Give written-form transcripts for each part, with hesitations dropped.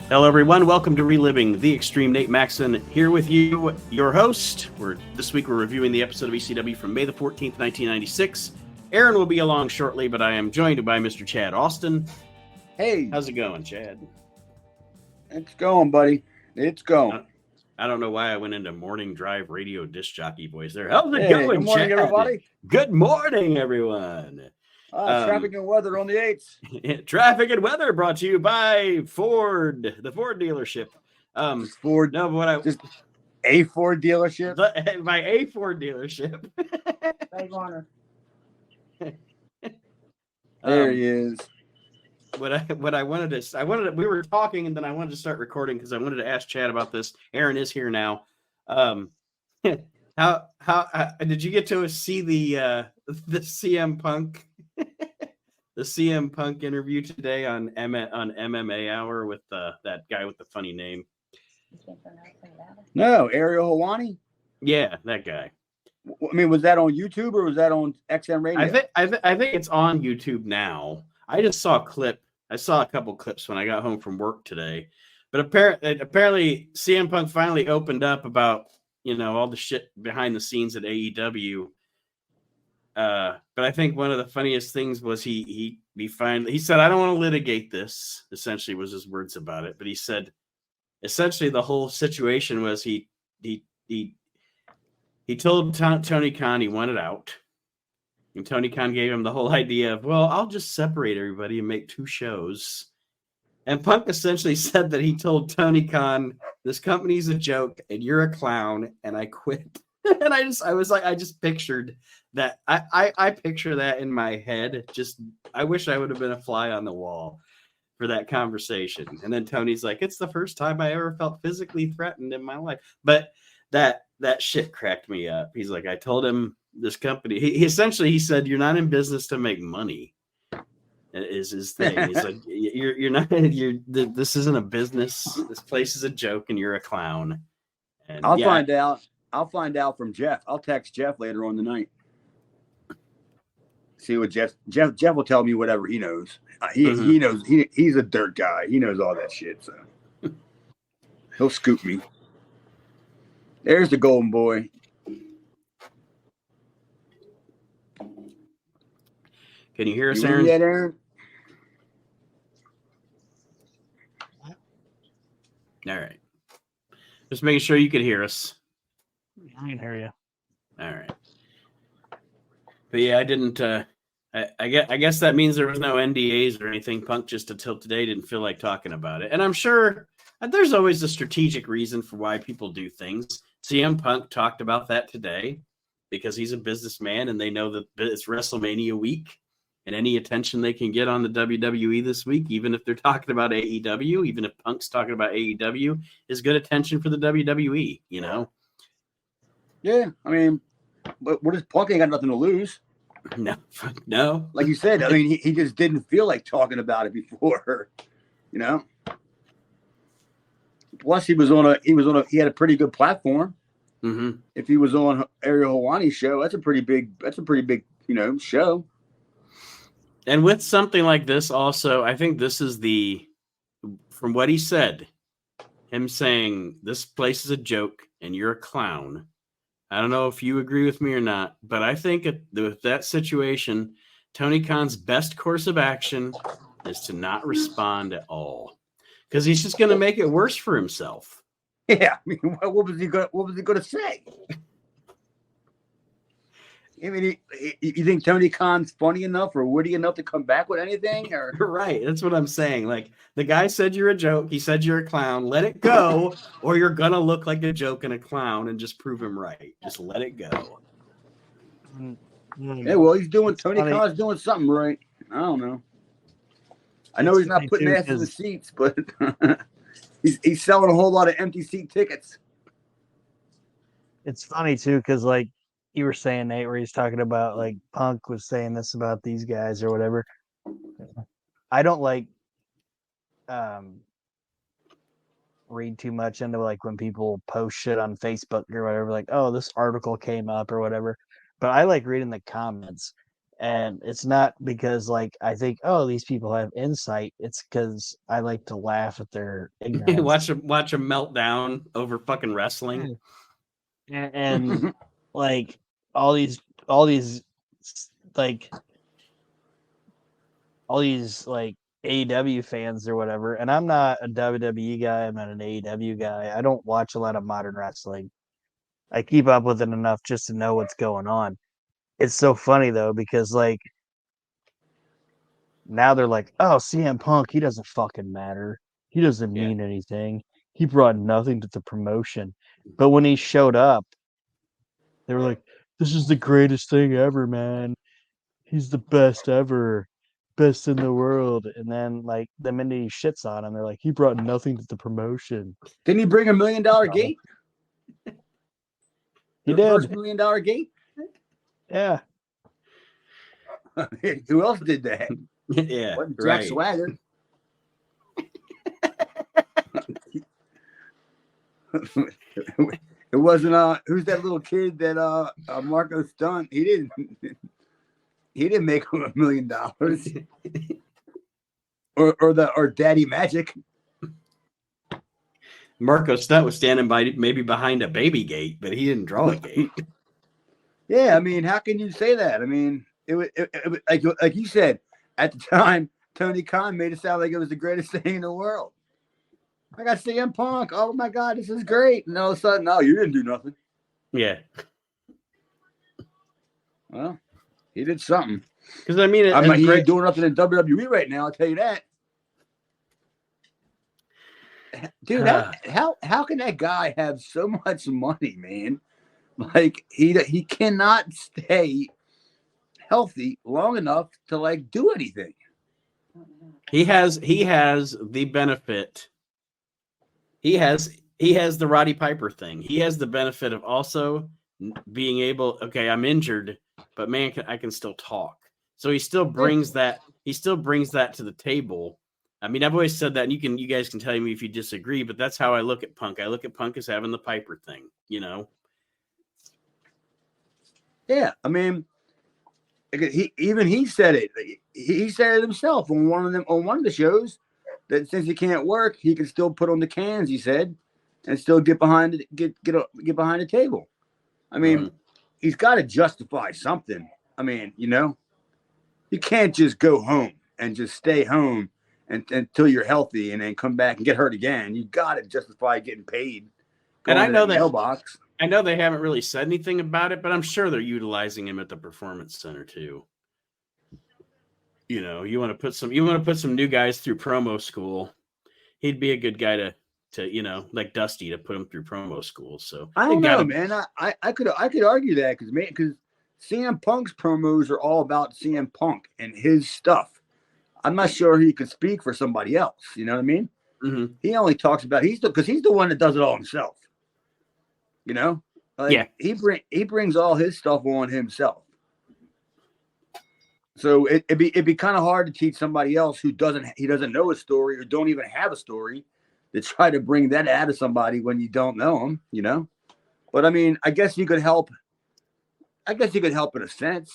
Hello, everyone. Welcome to Reliving, the Extreme. Nate Maxon here with you, your host. This week we're reviewing the episode of ECW from May the 14th, 1996. Aaron will be along shortly, but I am joined by Mr. Chad Austin. Hey, How's it going, Chad? it's going, buddy. It's going. I don't know why I went into morning drive radio disc jockey voice there. How's it Hey, going, good morning, Chad? everybody. Good morning, everyone. Traffic and weather on the 8th. Traffic and weather brought to you by Ford, the Ford dealership. Ford. No, what I just a Ford dealership. My A Ford dealership. There he is. We were talking and then I wanted to start recording because I wanted to ask Chad about this. Aaron is here now. How did you get to see the CM Punk the CM Punk interview today on MMA Hour with that guy with the funny name? No, Ariel Helwani. Yeah, that guy. I mean, was that on YouTube or was that on XM Radio? I think it's on YouTube now. I just saw a clip. I saw a couple clips when I got home from work today. But apparently CM Punk finally opened up about, all the shit behind the scenes at AEW. But I think one of the funniest things was he said, I don't want to litigate this, essentially was his words about it. But he said, essentially the whole situation was he told Tony Khan he wanted out. And Tony Khan gave him the whole idea of, well, I'll just separate everybody and make 2 shows. And Punk essentially said that he told Tony Khan, this company's a joke and you're a clown and I quit. And I just pictured that. I picture that in my head. I wish I would have been a fly on the wall for that conversation. And then Tony's like, it's the first time I ever felt physically threatened in my life. But that shit cracked me up. He's like, I told him this company, he essentially said, you're not in business to make money. Is his thing. He's like, this isn't a business. This place is a joke and you're a clown. And I'll find out. I'll find out from Jeff. I'll text Jeff later on tonight. See what Jeff will tell me whatever he knows. He knows. He's a dirt guy. He knows all that shit. So he'll scoop me. There's the golden boy. Can you hear us, Aaron? Yet, Aaron? All right. Just making sure you can hear us. I can hear you. All right. But yeah, I didn't. I guess that means there was no NDAs or anything. Punk just until today didn't feel like talking about it. And I'm sure there's always a strategic reason for why people do things. CM Punk talked about that today because he's a businessman and they know that it's WrestleMania week. And any attention they can get on the WWE this week, even if they're talking about AEW, even if Punk's talking about AEW, is good attention for the WWE, Yeah, I mean, but what is Punk ain't got nothing to lose. No. Like you said, I mean, he just didn't feel like talking about it before, Plus, he had a pretty good platform. Mm-hmm. If he was on Ariel Helwani's show, that's a pretty big, show. And with something like this also, I think this is from what he said, him saying this place is a joke and you're a clown. I don't know if you agree with me or not, but I think with that situation, Tony Khan's best course of action is to not respond at all because he's just going to make it worse for himself. Yeah. I mean, what was he going to say? I mean, you think Tony Khan's funny enough or witty enough to come back with anything? Or right, that's what I'm saying. Like the guy said you're a joke. He said you're a clown. Let it go, or you're gonna look like a joke and a clown, and just prove him right. Just let it go. Yeah, well, Tony Khan's doing something right. I don't know. I know he's not putting ass in the seats, but he's selling a whole lot of empty seat tickets. It's funny too, because like you were saying, Nate, where he's talking about like Punk was saying this about these guys or whatever. I don't read too much into like when people post shit on Facebook or whatever, like, oh, this article came up or whatever. But I like reading the comments. And it's not because like I think, oh, these people have insight. It's because I like to laugh at their ignorance. watch a meltdown over fucking wrestling. And like all these like all these like AEW fans or whatever. And I'm not a WWE guy. I'm not an AEW guy. I don't watch a lot of modern wrestling. I keep up with it enough just to know what's going on. It's so funny though because like now they're like, oh, CM Punk, he doesn't fucking matter. He doesn't mean anything. He brought nothing to the promotion. But when he showed up, they were like, this is the greatest thing ever, man. He's the best ever. Best in the world. And then like the minute he shits on him, they're like, he brought nothing to the promotion. Didn't he bring $1 million gate? He The did. first $1 million gate? Yeah. Who else did that? Yeah, Wasn't Jack right. Swagger. It wasn't who's that little kid that Marco Stunt? He didn't make $1 million. or Daddy Magic. Marco Stunt was standing by maybe behind a baby gate, but he didn't draw a gate. Yeah, I mean, how can you say that? I mean, it was like you said at the time. Tony Khan made it sound like it was the greatest thing in the world. I got CM Punk. Oh my God, this is great! And all of a sudden, no, you didn't do nothing. Yeah. Well, he did something. Because I mean, he ain't doing nothing in WWE right now. I'll tell you that. Dude, how can that guy have so much money, man? Like he cannot stay healthy long enough to like do anything. He has the benefit. He has the Roddy Piper thing. He has the benefit of also being able. Okay, I'm injured, but man, I can still talk. So he still brings that. He still brings that to the table. I mean, I've always said that, and you guys can tell me if you disagree, but that's how I look at Punk. I look at Punk as having the Piper thing, you know. Yeah, I mean, he said it. He said it himself on one of the shows that since he can't work, he can still put on the cans. He said, and still get behind behind the table. I mean, he's got to justify something. I mean, you know, you can't just go home and just stay home until you're healthy and then come back and get hurt again. You got to justify getting paid. And I know that mailbox. I know they haven't really said anything about it, but I'm sure they're utilizing him at the Performance Center too. You know, you want to put some new guys through promo school. He'd be a good guy to you know, like Dusty, to put him through promo school. So I don't know, man. I could argue that because CM Punk's promos are all about CM Punk and his stuff. I'm not sure he could speak for somebody else. You know what I mean? Mm-hmm. He only talks about because he's the one that does it all himself. You know, like he brings all his stuff on himself. So it'd be kind of hard to teach somebody else who doesn't know a story or don't even have a story to try to bring that out of somebody when you don't know them. You know, but I mean, I guess you could help. I guess you could help in a sense.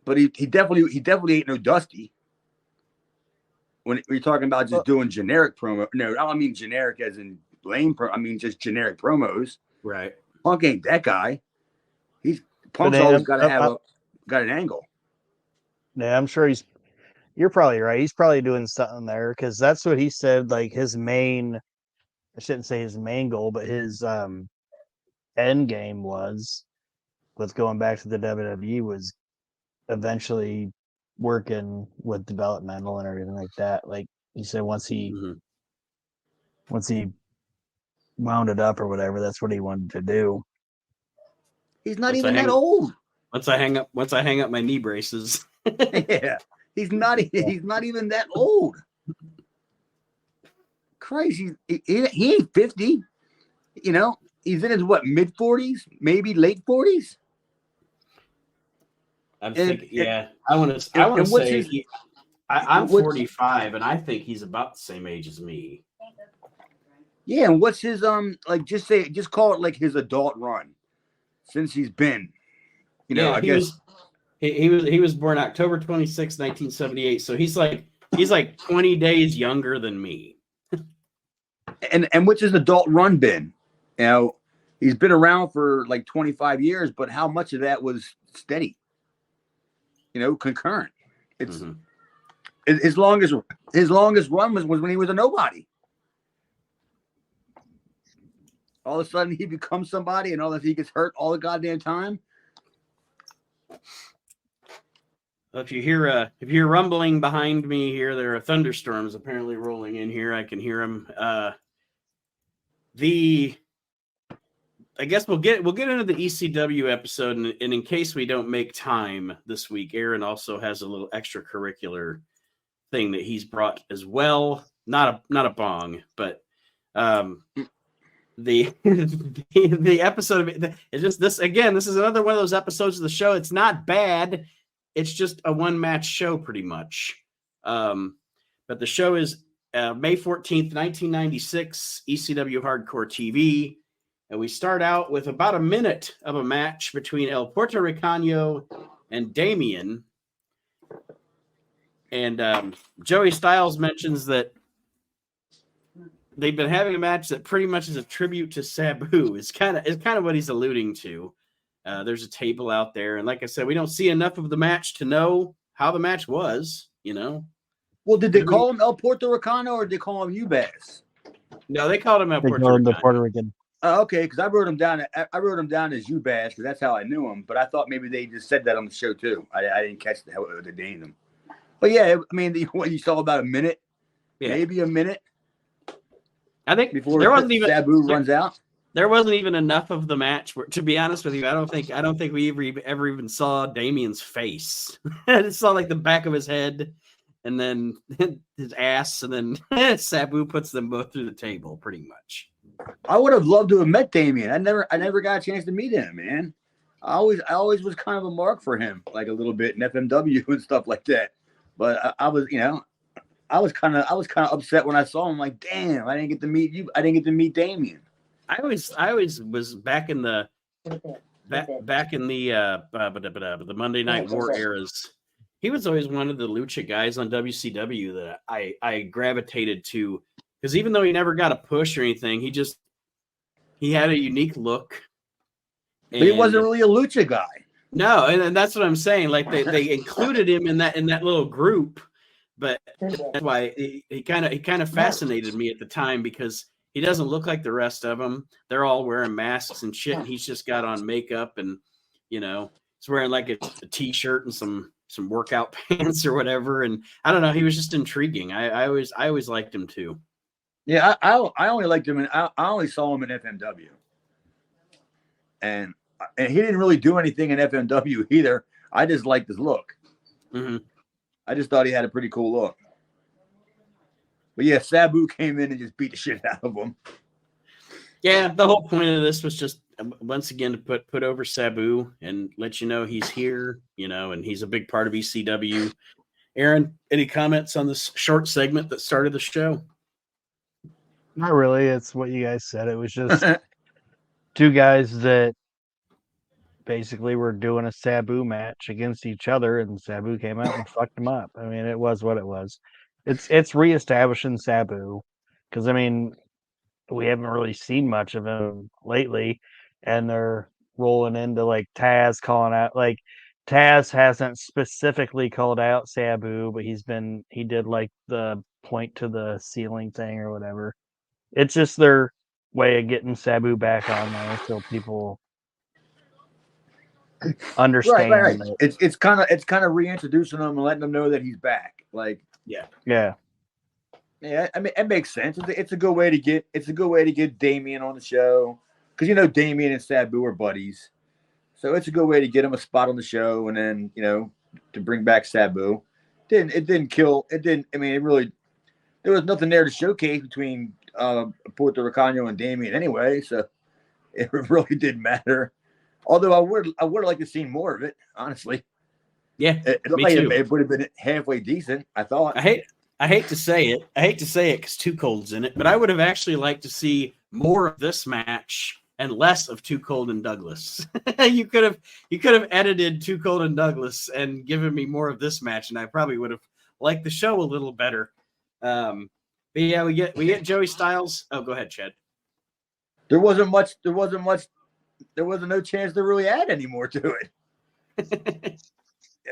But he definitely ain't no Dusty. When you're talking about just doing generic promo, no, I don't mean generic as in lame I mean just generic promos. Right. Punk ain't that guy. Punk's always got to have got an angle. Yeah, I'm sure you're probably right. He's probably doing something there because that's what he said. Like his main, I shouldn't say his main goal, but his end game was with going back to the WWE was eventually working with developmental and everything like that. Like he said, once he wound it up or whatever, that's what he wanted to do. He's not even that old. Once I hang up my knee braces. Yeah, he's not even that old. Crazy. He ain't 50. You know, he's in his mid 40s, maybe late 40s. I'm thinking, yeah. I want to say I'm 45, and I think he's about the same age as me. Yeah, and what's his just call it like his adult run since he's been. You know, I guess He was born October 26, 1978. So he's like 20 days younger than me. And which is adult run been? You know, he's been around for like 25 years, but how much of that was steady? You know, concurrent. It's his longest run was when he was a nobody. All of a sudden he becomes somebody, and all that he gets hurt all the goddamn time. If you hear rumbling behind me here, there are thunderstorms apparently rolling in here. I can hear them. I guess we'll get into the ECW episode, and in case we don't make time this week, Aaron also has a little extracurricular thing that he's brought as well. Not a bong, but the episode of it's just this again. This is another one of those episodes of the show. It's not bad. It's just a one-match show, pretty much. But the show is May 14th, 1996, ECW Hardcore TV. And we start out with about a minute of a match between El Puerto Ricano and Damien. And Joey Styles mentions that they've been having a match that pretty much is a tribute to Sabu. It's kind of what he's alluding to. There's a table out there, and like I said, we don't see enough of the match to know how the match was. You know. Well, did they call him El Puerto Ricano or did they call him Ubas? No, they called him El Puerto Ricano. The Ricano. Puerto Rican. Okay, because I wrote him down. I wrote him down as Ubas because that's how I knew him. But I thought maybe they just said that on the show too. I didn't catch how they named him. But yeah, I mean, what you saw about a minute, maybe a minute. I think before there wasn't even Sabu runs out. There wasn't even enough of the match where, to be honest with you, I don't think we ever even saw Damien's face. I just saw like the back of his head and then his ass, and then Sabu puts them both through the table, pretty much. I would have loved to have met Damien. I never got a chance to meet him, man. I always was kind of a mark for him, like a little bit in FMW and stuff like that. But I was kind of upset when I saw him. Like, damn, I didn't get to meet you. I didn't get to meet Damien. I always was back in the Monday Night War eras. He was always one of the lucha guys on WCW that I gravitated to, because even though he never got a push or anything, he had a unique look. But he wasn't really a lucha guy. No, and that's what I'm saying. Like they included him in that little group, but that's why he kind of fascinated me at the time, because he doesn't look like the rest of them. They're all wearing masks and shit, and he's just got on makeup, and he's wearing like a t-shirt and some workout pants or whatever. And I don't know, he was just intriguing. I always liked him too. Yeah, I only liked him, and I only saw him in FMW, and he didn't really do anything in FMW either. I just liked his look. Mm-hmm. I just thought he had a pretty cool look. But yeah, Sabu came in and just beat the shit out of him. Yeah, the whole point of this was just once again to put over Sabu and let you know he's here, and he's a big part of ECW. Aaron, any comments on this short segment that started the show? Not really. It's what you guys said. It was just two guys that basically were doing a Sabu match against each other, and Sabu came out and fucked them up. I mean, it was what it was. It's reestablishing Sabu, because I mean, we haven't really seen much of him lately, and they're rolling into like Taz calling out. Like Taz hasn't specifically called out Sabu, but he did like the point to the ceiling thing or whatever. It's just their way of getting Sabu back on there so people understand. Right. It's kind of reintroducing him and letting them know that he's back. Like, yeah. I mean, it makes sense. It's a good way to get Damien on the show, because Damien and Sabu are buddies, so it's a good way to get him a spot on the show, and then to bring back Sabu. It didn't kill. It didn't. I mean, it really. There was nothing there to showcase between Puerto Ricano and Damien anyway, so it really didn't matter. Although I would have liked to see more of it, honestly. Yeah, it looked like it would have been halfway decent, I thought. I hate to say it because Too Cold's in it, but I would have actually liked to see more of this match and less of Too Cold and Douglas. you could have edited Too Cold and Douglas and given me more of this match, and I probably would have liked the show a little better. But yeah, we get Joey Styles. Oh, go ahead, Chad. There wasn't no chance to really add any more to it.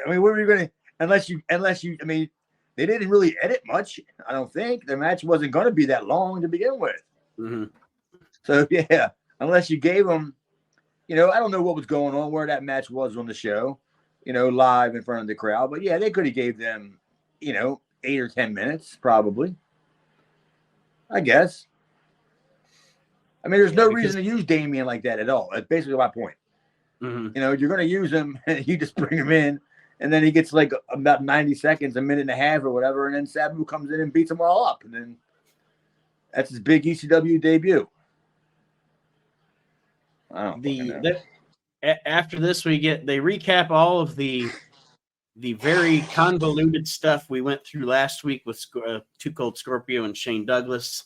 I mean, what were you going to, unless you, I mean, they didn't really edit much. I don't think the match wasn't going to be that long to begin with. Mm-hmm. So yeah, unless you gave them, I don't know what was going on, where that match was on the show, live in front of the crowd. But yeah, they could have gave them, 8 or 10 minutes, probably. I guess. I mean, there's no reason to use Damien like that at all. That's basically my point. Mm-hmm. You're going to use him, and you just bring him in, and then he gets like about 90 seconds, a minute and a half or whatever, and then Sabu comes in and beats them all up. And then that's his big ECW debut. After this, they recap all of the very convoluted stuff we went through last week with Too Cold Scorpio and Shane Douglas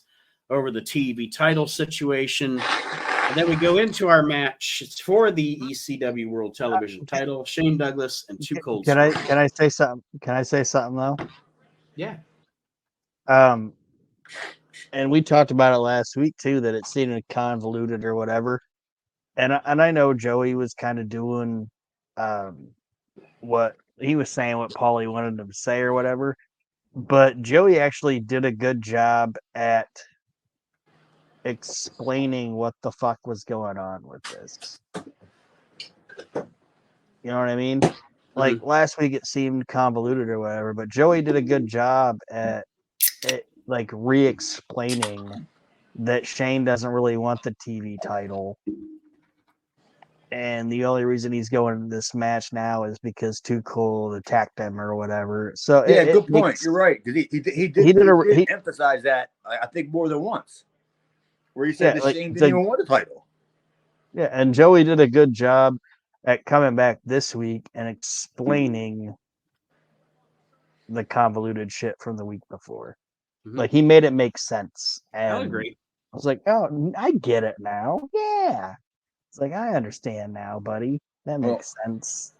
over the TV title situation. And then we go into our match. It's for the ECW World Television title, Shane Douglas and Too Cold Scorpio. Can I say something? Can I say something though? Yeah. And we talked about it last week too, that it seemed convoluted or whatever. And I know Joey was kind of doing what he was saying, what Paulie wanted him to say or whatever. But Joey actually did a good job at explaining what the fuck was going on with this. You know what I mean? Like last week it seemed convoluted or whatever, but Joey did a good job at like re-explaining that Shane doesn't really want the TV title. And the only reason he's going to this match now is because Too Cold attacked him or whatever. So yeah, good point. You're right, because he did emphasize that I think more than once, where he said that Shane didn't even want the title. Yeah, and Joey did a good job at coming back this week and explaining the convoluted shit from the week before. Mm-hmm. Like he made it make sense. And I agree. I was like, oh, I get it now. Yeah. It's like, I understand now, buddy. That makes sense.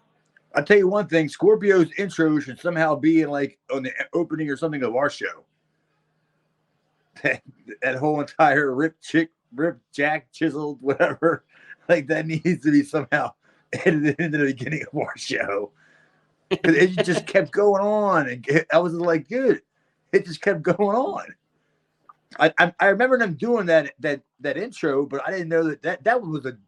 I'll tell you one thing. Scorpio's intro should somehow be in like on the opening or something of our show. That whole entire rip, jack, chiseled, whatever. Like that needs to be somehow edited into the beginning of our show. Because it just kept going on. And I was like, dude, it just kept going on. I remember them doing that intro, but I didn't know that one was the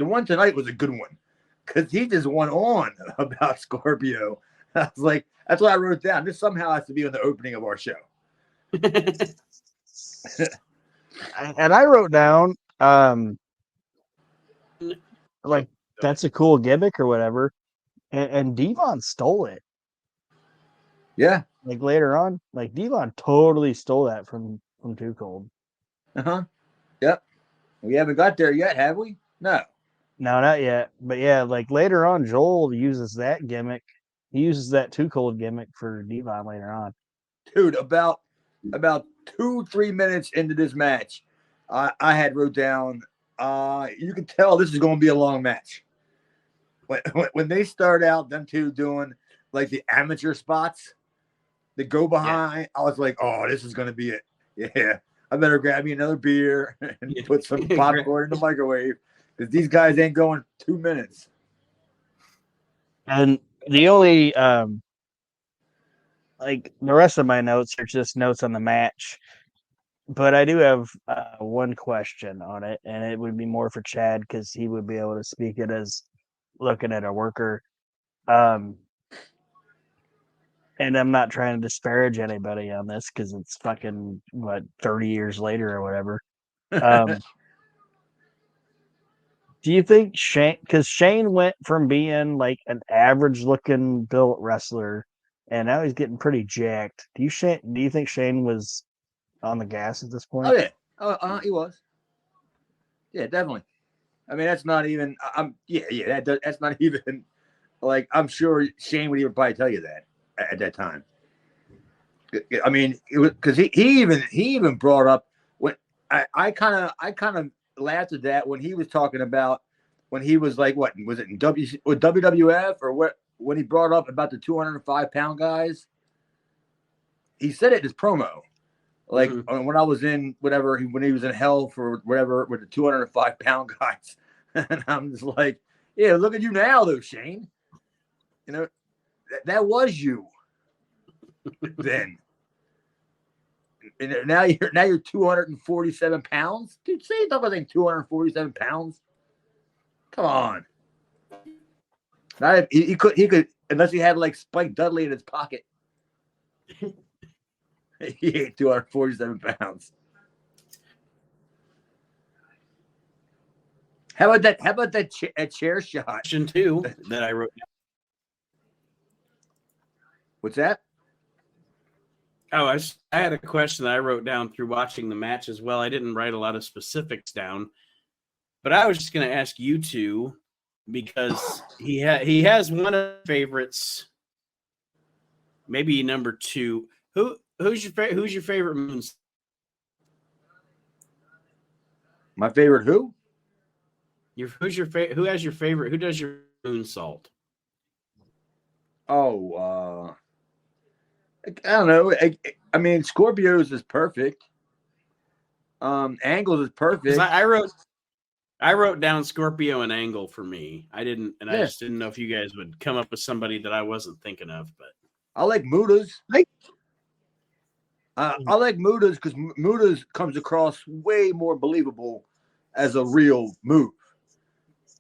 one tonight was a good one, because he just went on about Scorpio. I was like, that's what I wrote down. This somehow has to be on the opening of our show. And I wrote down, like, that's a cool gimmick or whatever. And Devon stole it. Yeah. Like later on, like Devon totally stole that from Too Cold. Yep. We haven't got there yet, have we? No, not yet. But yeah, like later on, Joel uses that gimmick. He uses that Too Cold gimmick for Devon later on. Dude, about 2-3 minutes into this match, I had wrote down. You can tell this is going to be a long match. When they start out, them two doing like the amateur spots, the go behind. Yeah. I was like, oh, this is going to be it. Yeah, I better grab me another beer and put some popcorn in the microwave, because these guys ain't going 2 minutes. And the only like the rest of my notes are just notes on the match, but I do have one question on it, and it would be more for Chad, because he would be able to speak it as looking at a worker. And I'm not trying to disparage anybody on this, because it's fucking 30 years later or whatever. Do you think Shane, because Shane went from being like an average looking built wrestler, and now he's getting pretty jacked. Do you think Shane was on the gas at this point? Oh yeah, he was. Yeah, definitely. I mean, that's not even. That's not even like. I'm sure Shane would even probably tell you that at that time. I mean, it was because he even brought up when I kind of laughed at that when he was talking about when he was like, what was it in WWF or what? When he brought up about the 205-pound guys, he said it in his promo. Like when I was in whatever, when he was in hell for whatever with the 205-pound guys. And I'm just like, yeah, look at you now, though, Shane. You know, that was you then. And now you're 247 pounds. Dude, say something 247 pounds. Come on. Not he could unless he had like Spike Dudley in his pocket. He ate 247 pounds. How about that chair shot? Question 2 that I wrote down. What's that? Oh, I had a question that I wrote down through watching the match as well. I didn't write a lot of specifics down, but I was just going to ask you two because he has one of the favorites, maybe number 2. Who's your favorite moons? My favorite who? Who's your favorite? Who has your favorite? Who does your moonsault? Oh, I don't know. I mean, Scorpio's is perfect. Angles is perfect. I wrote down Scorpio and Angle for me. I just didn't know if you guys would come up with somebody that I wasn't thinking of. But I like Muda's. I like Muda's because Muda's comes across way more believable as a real move.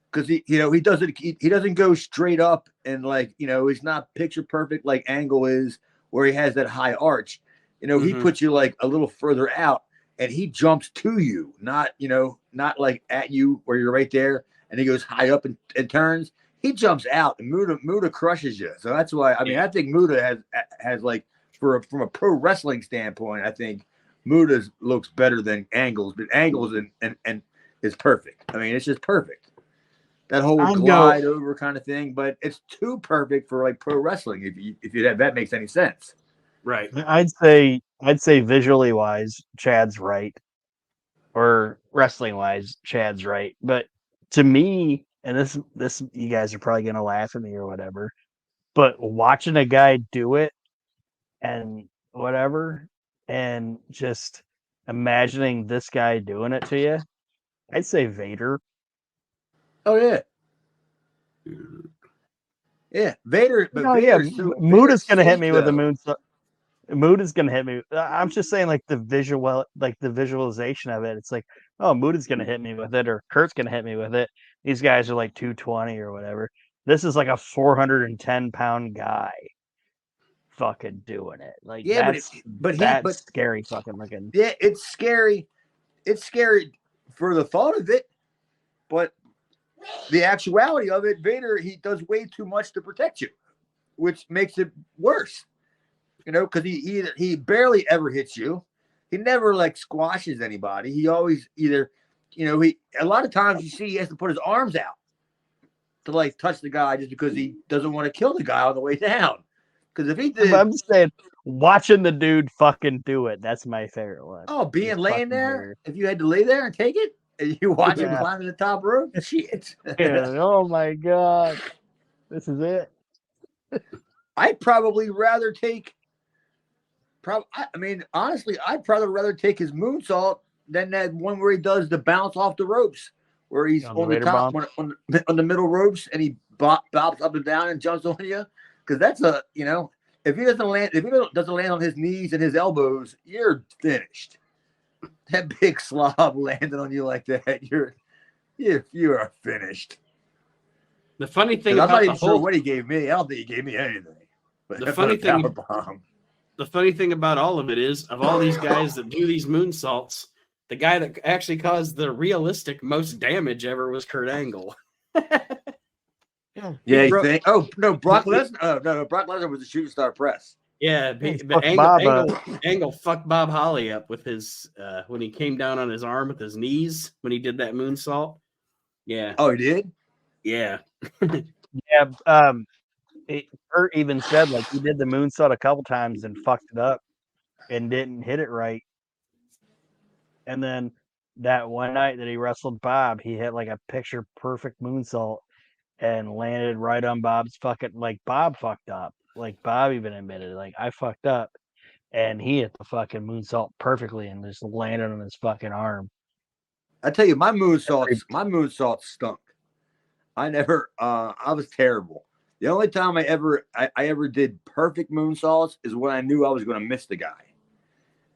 Because he doesn't go straight up and he's not picture perfect like Angle is, where he has that high arch. He puts you like a little further out and he jumps to you, not like at you where you're right there, and he goes high up and turns. He jumps out and Muda crushes you. So that's why I think Muda has like from a pro wrestling standpoint, I think Muda looks better than Angles, but Angles and is perfect. I mean, it's just perfect. That whole glide over kind of thing, but it's too perfect for like pro wrestling. If that makes any sense, right? I'd say visually wise, Chad's right, or wrestling wise, Chad's right. But to me, and this you guys are probably gonna laugh at me or whatever, but watching a guy do it and whatever, and just imagining this guy doing it to you, I'd say Vader. Oh yeah. Yeah, Vader. But Muda's gonna hit me with the moonsault. Muda's gonna hit me. I'm just saying, like the visualization of it. It's like, oh, Muda's gonna hit me with it, or Kurt's gonna hit me with it. These guys are like 220 or whatever. This is like a 410-pound guy, fucking doing it. Like, yeah, that's scary, fucking looking. Yeah, it's scary. It's scary for the thought of it, but the actuality of it, Vader, he does way too much to protect you, which makes it worse. Because he barely ever hits you. He never like squashes anybody. He always either, a lot of times you see he has to put his arms out to like touch the guy just because he doesn't want to kill the guy on the way down. Because if he did, I'm just saying, watching the dude fucking do it, that's my favorite one. Oh, laying there, weird. If you had to lay there and take it, and you watch him climb to the top rope, shit. Yeah, oh my god, this is it. I'd probably rather take. Honestly, I'd probably rather take his moonsault than that one where he does the bounce off the ropes, where he's on the top on the middle ropes and he bops up and down and jumps on you. Because that's if he doesn't land on his knees and his elbows, you're finished. That big slob landing on you like that, you are finished. The funny thing I'm not even sure what he gave me. I don't think he gave me anything. But the funny thing about all of it is, of all these guys that do these moonsaults, the guy that actually caused the realistic most damage ever was Kurt Angle. Yeah, you think? Oh no, Brock Lesnar. No, Brock Lesnar was a shooting star press. Yeah, but Angle fucked Bob Holly up with his when he came down on his arm with his knees when he did that moonsault. Yeah. Oh, he did? Yeah. Yeah. Kurt even said like he did the moonsault a couple times and fucked it up and didn't hit it right. And then that one night that he wrestled Bob, he hit like a picture perfect moonsault and landed right on Bob's fucking, like, Bob fucked up. Like, Bob even admitted, like, I fucked up. And he hit the fucking moonsault perfectly and just landed on his fucking arm. I tell you, my moonsault stunk. I was terrible. The only time I ever did perfect moonsaults is when I knew I was going to miss the guy.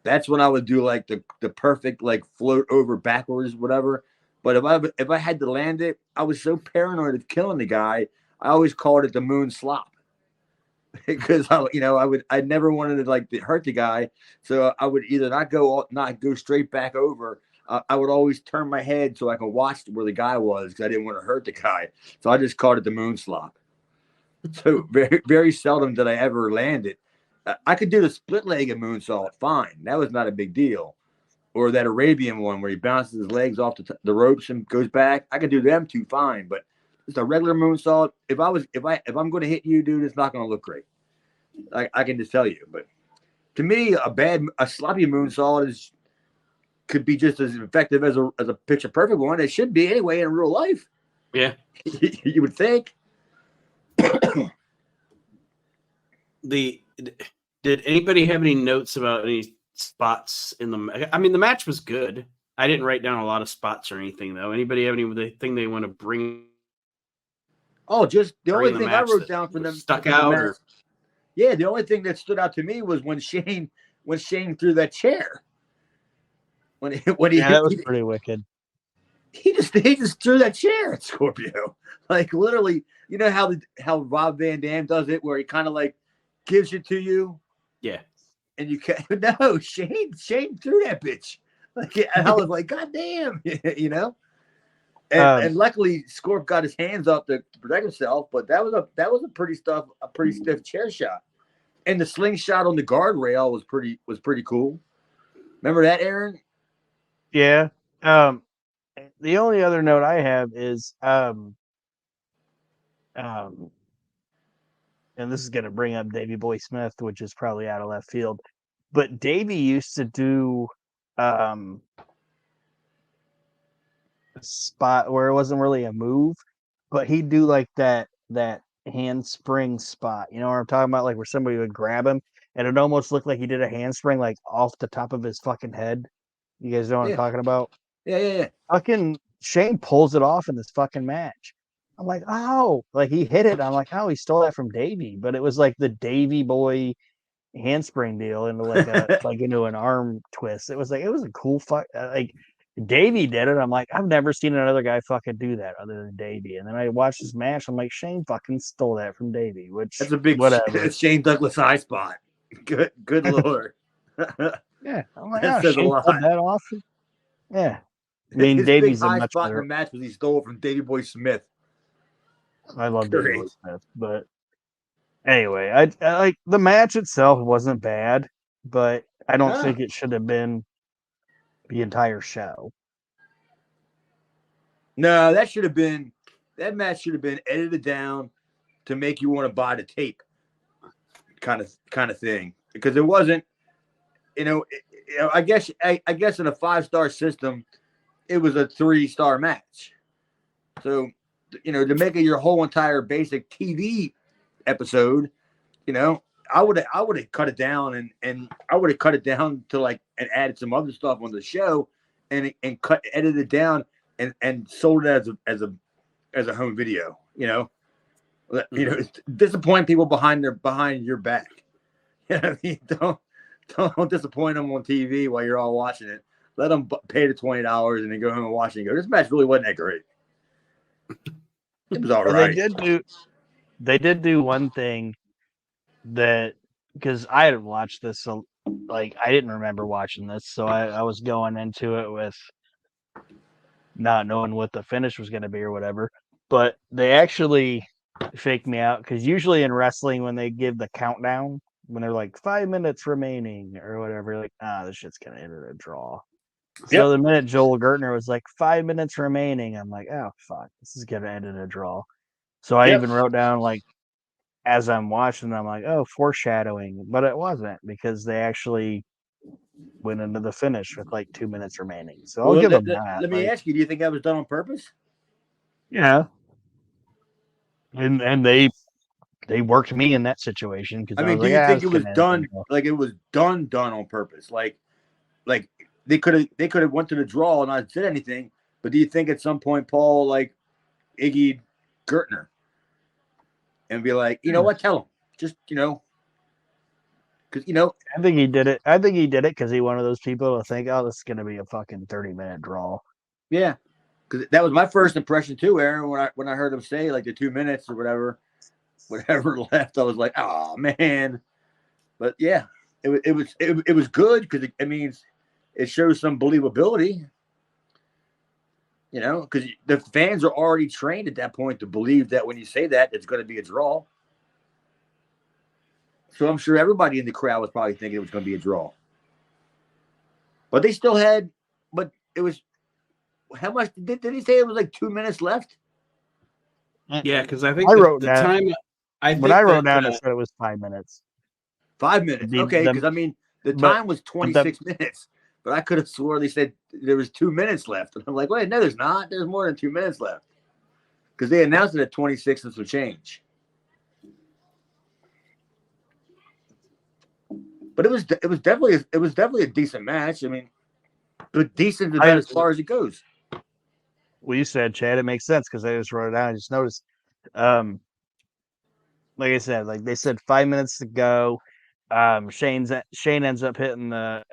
That's when I would do like the perfect like float over backwards, whatever. But if I had to land it, I was so paranoid of killing the guy. I always called it the moon slop because I never wanted to like hurt the guy, so I would either not go straight back over. I would always turn my head so I could watch where the guy was because I didn't want to hurt the guy. So I just called it the moon slop. So very, very seldom did I ever land it. I could do the split-legged moonsault fine. That was not a big deal. Or that Arabian one where he bounces his legs off the ropes and goes back. I could do them two fine, but just a regular moonsault. If I'm going to hit you, dude, it's not going to look great. I can just tell you. But to me, a sloppy moonsault could be just as effective as a picture perfect one. It should be anyway in real life. Yeah, you would think. Did anybody have any notes about any spots in the? I mean, the match was good. I didn't write down a lot of spots or anything though. Anybody have anything they want to bring? Oh, just the only thing I wrote down from them stuck out. Or... Yeah, the only thing that stood out to me was when Shane threw that chair. That was pretty wicked. He just threw that chair at Scorpio. Like literally, you know how Rob Van Dam does it, where he kind of like gives it to you. Yeah. And you can't. No, Shane threw that bitch. Like, and I was like, God damn, you know. And luckily, Scorp got his hands up to protect himself. But that was a pretty stiff chair shot. And the slingshot on the guardrail was pretty cool. Remember that, Aaron? Yeah. The only other note I have is and this is going to bring up Davey Boy Smith, which is probably out of left field, but Davey used to do a spot where it wasn't really a move, but he'd do like that handspring spot. You know what I'm talking about? Like where somebody would grab him and it almost looked like he did a handspring like off the top of his fucking head. You guys know what I'm talking about? Yeah. Fucking Shane pulls it off in this fucking match. I'm like, oh, like he hit it. I'm like, oh, he stole that from Davey, but it was like the Davey Boy handspring deal into like into an arm twist. It was a cool fuck. Like Davey did it. I'm like, I've never seen another guy fucking do that other than Davey. And then I watched this match. I'm like, Shane fucking stole that from Davey, which that's a big whatever. Shane Douglas eye spot. Good lord. Yeah, I'm like, oh, Shane pulled that off. Yeah. I mean, his Davey's big high a much spot better... in the match was he stole from Davey Boy Smith. I love Davey Boy Smith, but anyway, I like the match itself wasn't bad, but I don't think it should have been the entire show. No, that match should have been edited down to make you want to buy the tape, kind of thing, because it wasn't. I guess in a 5-star system, it was a 3-star match. So, to make it your whole entire basic TV episode, I would have cut it down and I would have cut it down to like and added some other stuff on the show and edited it down and sold it as a home video. Disappoint people behind your back. Don't disappoint them on TV while you're all watching it. Let them pay the $20 and then go home and watch it and go, this match really wasn't that great. It was all right. They did do one thing that, because I hadn't watched this, so like I didn't remember watching this, so I was going into it with not knowing what the finish was going to be or whatever. But they actually faked me out, because usually in wrestling when they give the countdown, when they're like 5 minutes remaining or whatever, like, this shit's gonna end in a draw. So the minute Joel Gertner was like 5 minutes remaining, I'm like, oh fuck, this is gonna end in a draw. So I even wrote down, like, as I'm watching, I'm like, oh, foreshadowing, but it wasn't, because they actually went into the finish with like 2 minutes remaining. So I'll give him that. Let me ask you: do you think that was done on purpose? Yeah, and they worked me in that situation because I mean, was do like, you think it's it was gonna done end. like it was done on purpose? Like they could have went to the draw and not said anything. But do you think at some point Paul like Iggy Gertner and be like, you know what, tell him just because I think he did it. I think he did it because he wanted those people to think, oh, this is gonna be a fucking 30-minute draw. yeah, because that was my first impression too, Aaron. When I heard him say like the 2 minutes or whatever left, I was like, oh man. But yeah, it was good because it means it shows some believability. Because the fans are already trained at that point to believe that when you say that, it's going to be a draw. So I'm sure everybody in the crowd was probably thinking it was going to be a draw. But they still had, but it was, how much, did he say it was like 2 minutes left? Yeah, because I think I wrote the that. time. When I wrote down, it said it was 5 minutes. 5 minutes. Okay, because I mean, the time was 26 minutes. But I could have swore they said there was 2 minutes left. And I'm like, wait, no, there's not. There's more than 2 minutes left. Because they announced it at 26 and some change. But it was definitely a decent match. I mean, but decent about as far as it goes. Well, you said, Chad, it makes sense because I just wrote it down. I just noticed. Like I said, like they said 5 minutes to go. Shane ends up hitting a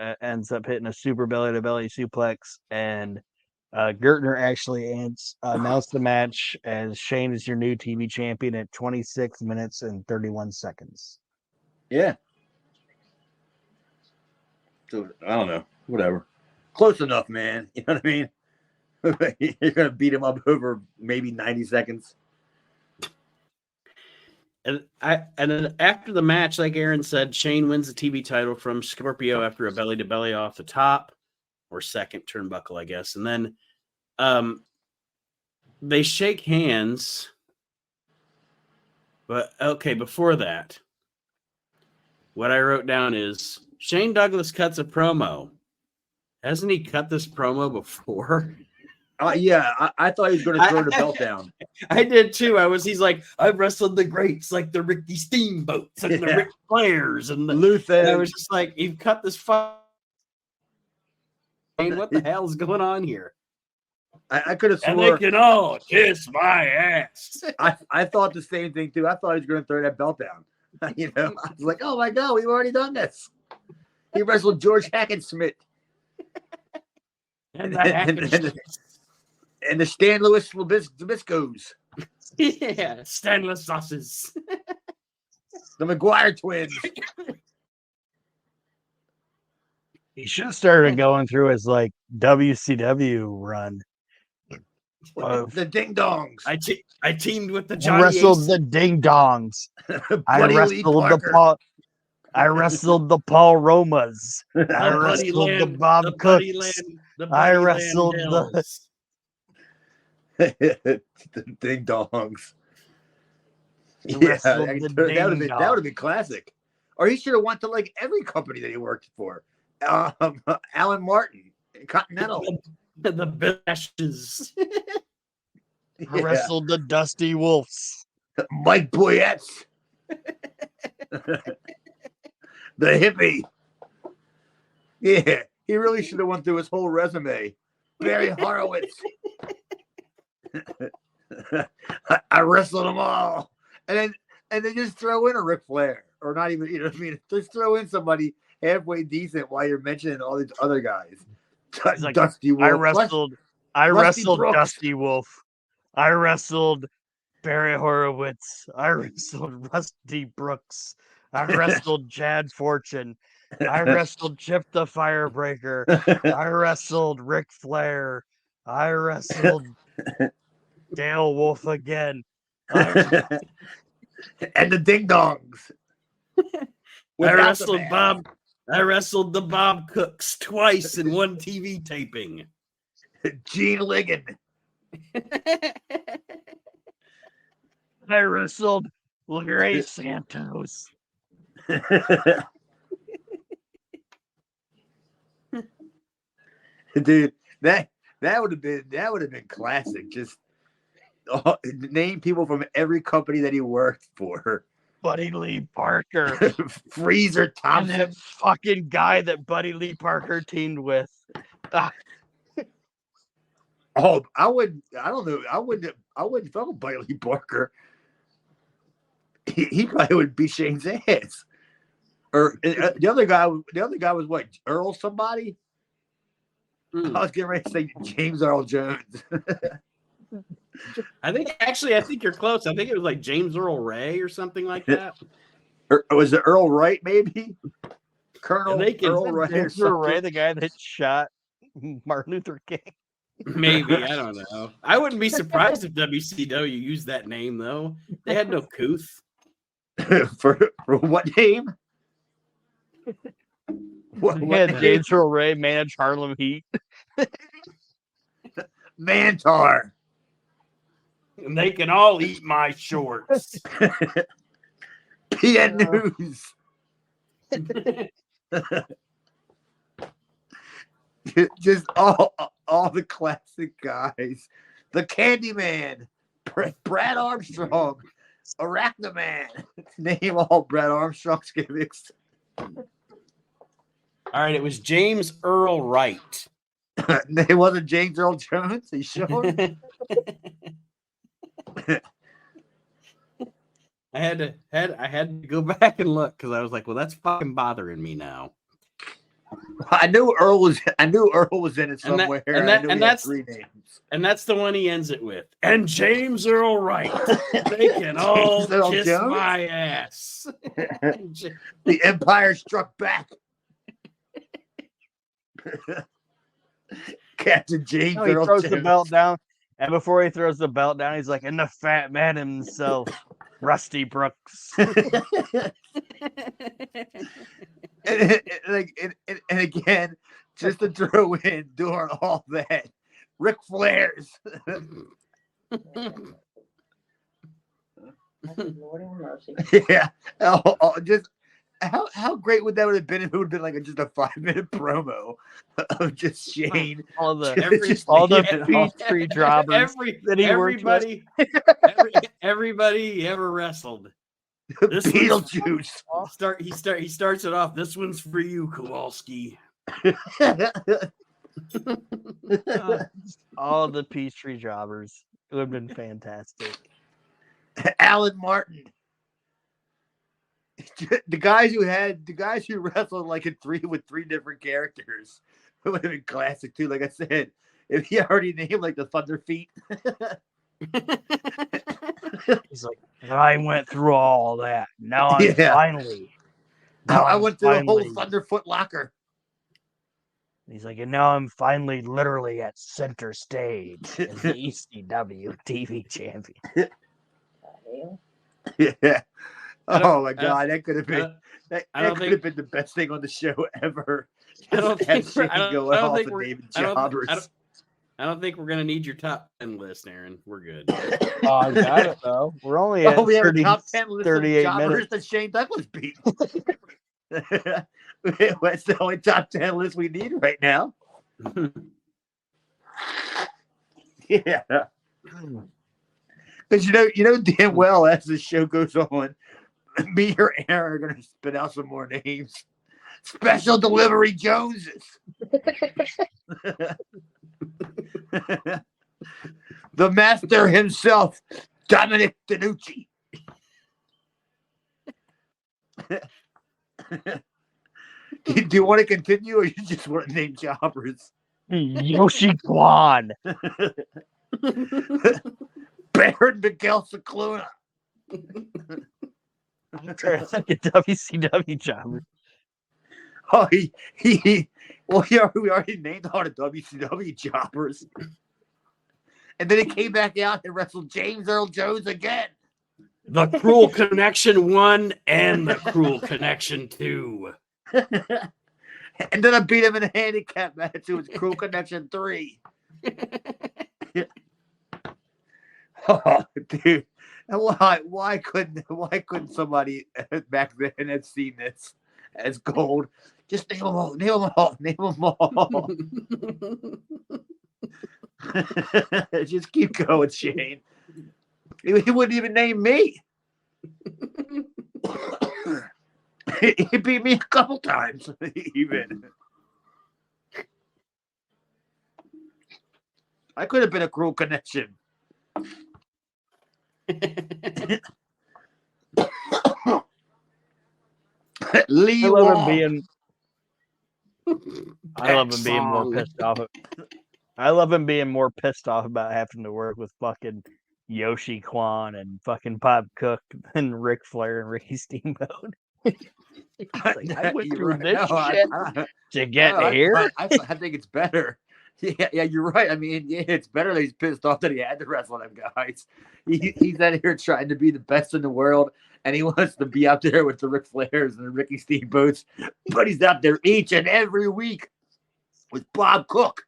super belly to belly suplex, and Gertner actually announced the match as Shane is your new TV champion at 26 minutes and 31 seconds. Yeah. So I don't know, whatever. Close enough, man. You know what I mean? You're gonna beat him up over maybe 90 seconds. And then after the match, like Aaron said, Shane wins the TV title from Scorpio after a belly to belly off the top or second turnbuckle, I guess. And then they shake hands. But okay, before that, what I wrote down is Shane Douglas cuts a promo. Hasn't he cut this promo before? Yeah, I thought he was going to throw the belt down. I did too. He's like, I've wrestled the greats like the Ricky Steamboats and the Ric Flairs and the Luther. And I was just like, you've cut this what the hell is going on here? I could have sworn. And they can all kiss my ass. I thought the same thing too. I thought he was going to throw that belt down. I was like, oh my God, we've already done this. He wrestled George Hackenschmidt. And the and the Stan Lewis Zabiscos. Yeah, Stanless sauces. The McGuire twins. He should have started going through his like WCW run. The Ding Dongs. I teamed with the Johnny I wrestled Ace. the Ding Dongs. I wrestled the Paul Romas. I wrestled the Bob Cooks. I wrestled the Ding Dongs. Yeah, that would have been classic. Or he should have went to like every company that he worked for. Alan Martin, Continental, the Bashes. I wrestled the Dusty Wolves. Mike Boyetts. The hippie. Yeah, he really should have went through his whole resume. Barry Horowitz. I wrestled them all. And then just throw in a Ric Flair. Or not even, you know what I mean? Just throw in somebody halfway decent while you're mentioning all these other guys. Like, Dusty Wolf. I wrestled Dusty Wolf. I wrestled Barry Horowitz. I wrestled Rusty Brooks. I wrestled Chad Fortune. I wrestled Chip the Firebreaker. I wrestled Ric Flair. I wrestled Dale Wolf again. And the Ding Dongs. I wrestled the Bob Cooks twice in one TV taping. Gene Ligon. I wrestled Larry Santos. Dude, that would have been classic. Just name people from every company that he worked for. Buddy Lee Parker. Freezer And Thompson. that fucking guy that Buddy Lee Parker teamed with. Oh, I don't know. I wouldn't fuck with Buddy Lee Parker. He probably would beat Shane's ass. Or the other guy was what? Earl somebody? I was getting ready to say James Earl Jones. I think you're close. I think it was like James Earl Ray or something like that. Or was it Earl Wright, maybe? Colonel Earl Wright. James Earl Ray, the guy that shot Martin Luther King. Maybe, I don't know. I wouldn't be surprised if WCW used that name though. They had no couth. for what name? What Yeah, James Earl Ray managed Harlem Heat. Mantar. And they can all eat my shorts. PN News. Just all the classic guys. The Candyman. Brad Armstrong. Arachnaman. Name all Brad Armstrong's gimmicks. All right, it was James Earl Wright. It wasn't James Earl Jones. He showed. I had to go back and look because I was like, well, that's fucking bothering me now. I knew Earl was in it somewhere. And that's 3 names. And that's the one he ends it with. And James Earl Wright. They can all kiss my ass. The Empire Struck Back. Captain James He Earl throws Jones. the belt down, and before he throws the belt down, he's like, and the fat man himself, Rusty Brooks. and again, just to throw in doing all that, Ric Flair's. Yeah, just how great would that would have been if it would have been like just a 5-minute promo of just Shane, all the Peachtree droppers. Everybody he ever wrestled. This Beetlejuice. He starts it off. This one's for you, Kowalski. All the Peachtree jobbers. It would have been fantastic. Alan Martin. The guys who wrestled like with 3 different characters. It would have been classic too. Like I said, if he already named like the Thunder Feet. He's like, I went through all that. Now I'm finally. I went through the whole Thunderfoot locker. He's like, and now I'm finally literally at center stage as the ECW TV champion. Yeah. Oh my God, that could have been the best thing on the show ever. I don't think we're gonna need your top 10 list, Aaron. We're good. Oh, I got it though. We're only at we have a top 10 list 38 of minutes that Shane Douglas beat. That's the only top 10 list we need right now. Yeah. Because you know damn well as the show goes on, me or Aaron are gonna spit out some more names. Special Delivery Joneses. The master himself, Dominic DeNucci. Do you want to continue, or you just want to name jobbers? Yoshi Kwan. Baron Miguel Cicluna. I'm trying to think of WCW jobber. Oh, we already named all the WCW jobbers. And then he came back out and wrestled James Earl Jones again. The Cruel Connection 1 and the Cruel Connection 2. And then I beat him in a handicap match. It was Cruel Connection 3. Oh, dude. Why couldn't somebody back then have seen this as gold? Just name them all. Name them all. Name them all. Just keep going, Shane. He wouldn't even name me. He beat me a couple times, even. I could have been a cruel connection. Lee I love him Wong. being. I love him being more pissed off. I love him being more pissed off about having to work with fucking Yoshi Kwan and fucking Bob Cook than Ric Flair and Ricky Steamboat. Like, I went through right. this No, shit to get here. I think it's better. Yeah, you're right. I mean, yeah, it's better that he's pissed off that he had to wrestle them guys. He's out here trying to be the best in the world, and he wants to be out there with the Ric Flairs and the Ricky Steamboats, but he's out there each and every week with Bob Cook.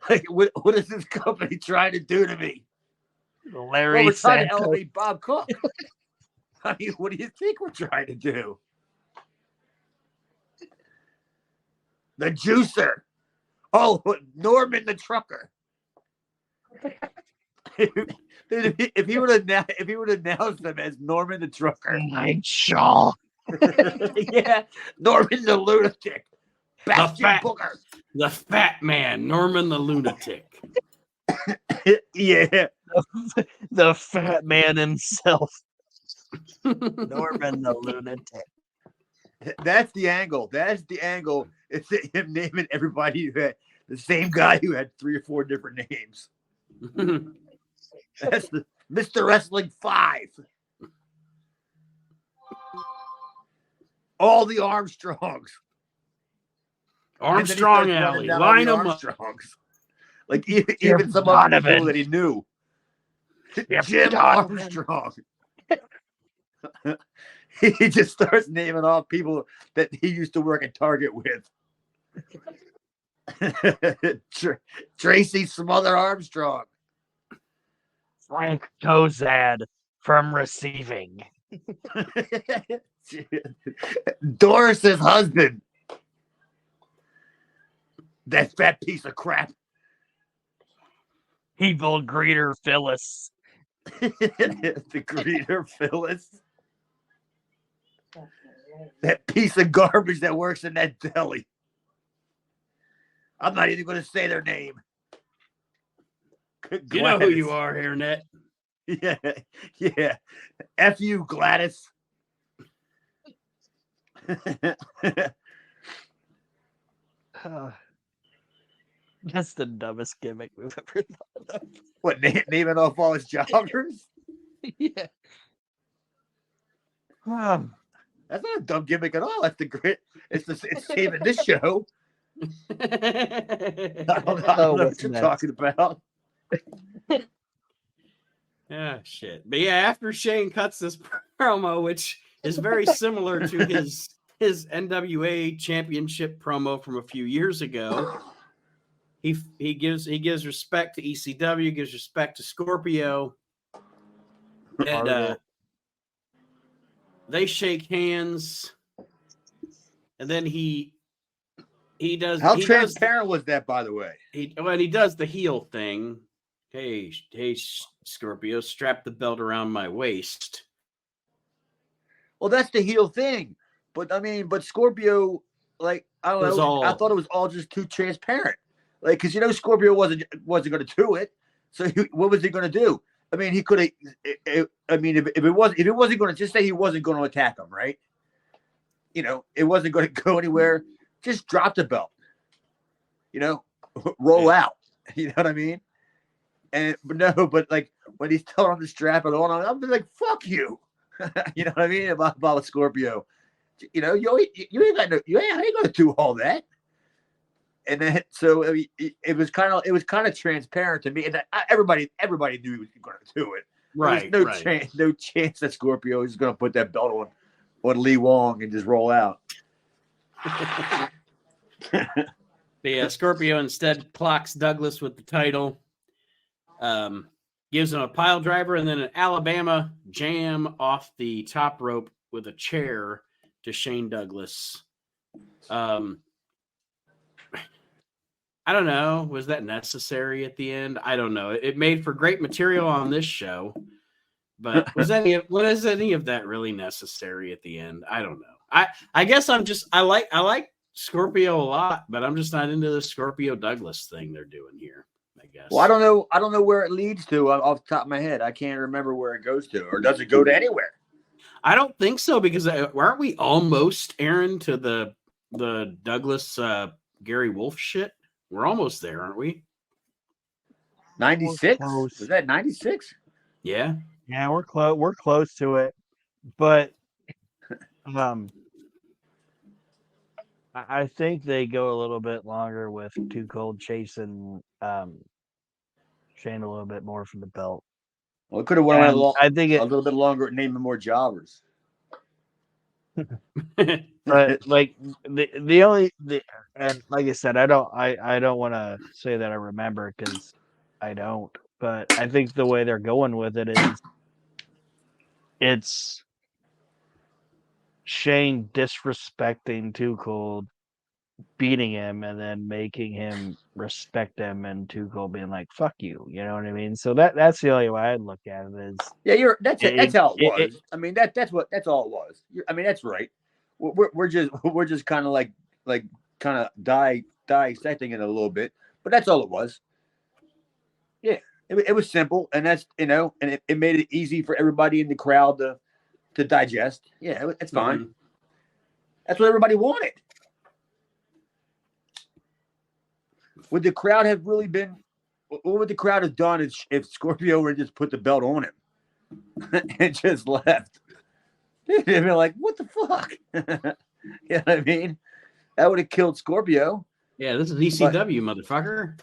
Like, what is this company trying to do to me? Larry We're trying to Santos. elevate Bob Cook. I mean, what do you think we're trying to do? The juicer. Oh, Norman the trucker. if he would announce them as Norman the trucker. Mike Shaw. Yeah, Norman the lunatic. Booker. The fat man, Norman the lunatic. Yeah. The fat man himself. Norman the lunatic. That's the angle. That's the angle. It's him naming everybody who had the same guy who had 3 or 4 different names. That's the Mr. Wrestling 5. All the Armstrongs. Armstrong Alley. Line them up. Like even some other people that he knew. Jim Armstrong. He just starts naming off people that he used to work at Target with. Tracy Smother Armstrong. Frank Kozad from Receiving. Doris's husband. That fat piece of crap. Evil Greeter Phyllis. The Greeter Phyllis. That piece of garbage that works in that deli. I'm not even going to say their name. You know who you are, Hairnet. Yeah, yeah. F you, Gladys. That's the dumbest gimmick we've ever thought of. What, naming off all his joggers? Yeah. That's not a dumb gimmick at all. That's the great. It's saving this show. I don't know what you're talking about. Yeah, shit. But yeah, after Shane cuts this promo, which is very similar to his NWA championship promo from a few years ago, he gives respect to ECW, gives respect to Scorpio, and they shake hands, and then he does. How transparent was that, by the way? He does the heel thing. Hey, Scorpio, strap the belt around my waist. Well, that's the heel thing, but I mean, Scorpio, like, I don't know. I thought it was all just too transparent, like, because Scorpio wasn't going to do it. So what was he going to do? I mean, he could have. I mean, if it wasn't going to, just say he wasn't going to attack him, right? It wasn't going to go anywhere. Just drop the belt. Roll out. You know what I mean? But like when he's telling him to strap it on, I'm like, fuck you. You know what I mean about Scorpio. You ain't going to do all that. And then so I mean, it was kind of transparent to me, and everybody knew he was going to do it. Right. There's no chance that Scorpio is going to put that belt on Lee Wong and just roll out. Yeah, Scorpio instead clocks Douglas with the title, gives him a pile driver, and then an Alabama jam off the top rope with a chair to Shane Douglas. I don't know. Was that necessary at the end? I don't know. It made for great material on this show, but was any of that really necessary at the end? I don't know. I guess I like Scorpio a lot, but I'm just not into the Scorpio Douglas thing they're doing here, I guess. Well, I don't know where it leads to off the top of my head. I can't remember where it goes to, or does it go to anywhere? I don't think so, because aren't we almost, Aaron, to the Douglas Gary Wolf shit? We're almost there, aren't we? 96? Was that 96? Yeah. Yeah, we're close. We're close to it, but I think they go a little bit longer with Too Cold chasing Shane a little bit more from the belt. Well, it could have went I think a little bit longer, naming more jobbers. But like and like I said, I don't want to say that I remember, because I don't. But I think the way they're going with it is it's Shane disrespecting Too Cold, beating him, and then making him respect him, and Too Cold being like, "Fuck you," you know what I mean? So that's the only way I'd look at it is. Yeah, that's how it was. I mean, that's all it was. I mean, that's right. We're just kind of like kind of dissecting it a little bit, but that's all it was. Yeah, it was simple, and that's and it made it easy for everybody in the crowd to digest. Yeah, it's fine. Mm-hmm. That's what everybody wanted. Would the crowd have really been? What would the crowd have done if Scorpio would just put the belt on him and just left? They'd be like, "What the fuck?" You know what I mean? That would have killed Scorpio. Yeah, this is ECW, motherfucker.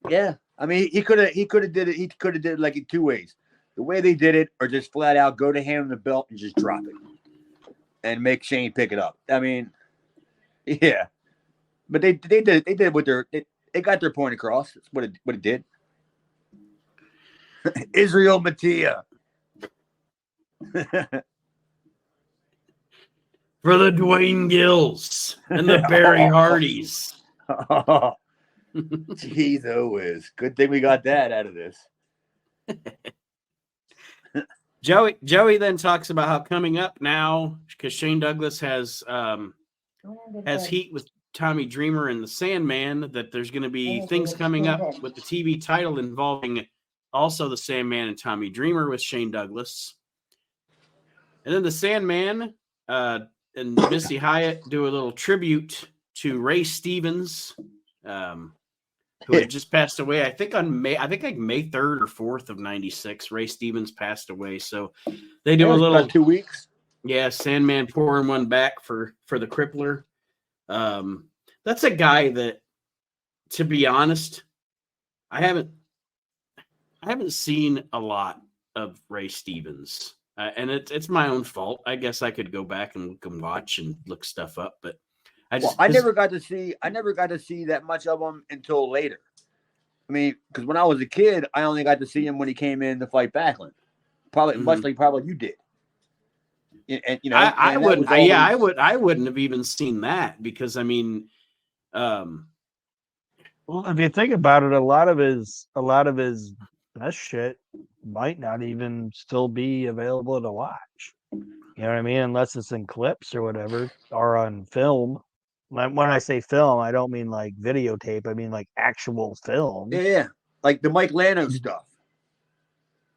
Yeah, I mean, he could have did it. He could have did it like in two ways: the way they did it, or just flat out go to hand him the belt and just drop it, and make Shane pick it up. I mean, yeah, but they did what they got their point across. That's what it did. Israel Mattia. For the Dwayne Gills and the Barry Hardys. Oh, geez, Whiz. Good thing we got that out of this. Joey then talks about how coming up now, because Shane Douglas has heat with Tommy Dreamer and the Sandman, that there's going to be things coming up with the TV title involving also the Sandman and Tommy Dreamer with Shane Douglas. And then the Sandman and Missy Hyatt do a little tribute to Ray Stevens, who had just passed away. I think May 3rd or 4th of 96, Ray Stevens passed away. So they do a little about 2 weeks. Yeah, Sandman pouring one back for the Crippler. That's a guy that, to be honest, I haven't seen a lot of Ray Stevens. And it's my own fault. I guess I could go back and watch and look stuff up, but I never got to see that much of him until later. I mean, because when I was a kid, I only got to see him when he came in to fight Backlund. Probably much like you did. And I wouldn't have even seen that, because I mean, well, if you think about it, a lot of his best shit might not even still be available to watch. You know what I mean? Unless it's in clips or whatever, or on film. When I say film, I don't mean like videotape. I mean like actual film. Yeah. Like the Mike Lano stuff.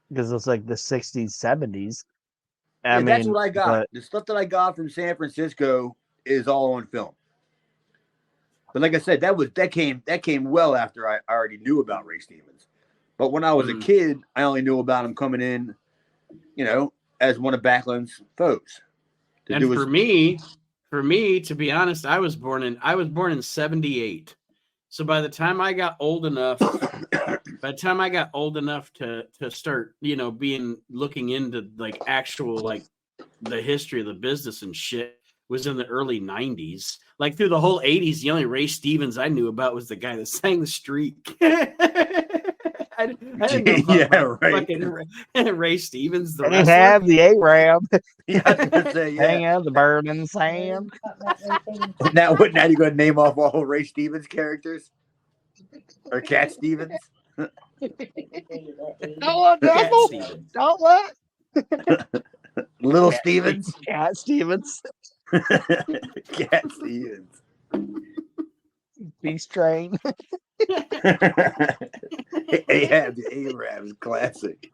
Because it's like the 60s, 70s. That's what I got. The stuff that I got from San Francisco is all on film. But like I said, that came well after I already knew about Ray Stevens. But when I was a kid, I only knew about him coming in, as one of Backlund's foes. And for me, to be honest, I was born in 78. So by the time I got old enough to start, looking into like actual like the history of the business and shit, was in the early 90s. Like through the whole 80s, the only Ray Stevens I knew about was the guy that sang The Streak. I didn't know Yeah, about right. fucking Ray Stevens, the They wrestler. have the Arab Yeah, I was gonna say, yeah. hang out the burning sand. Now you gonna name off all Ray Stevens characters or Cat Stevens? Don't let Cat Devil. Stevens. Don't let Little Cat Stevens. Cat Stevens. Cat Stevens. Beast Train. Ahab the Arab's classic.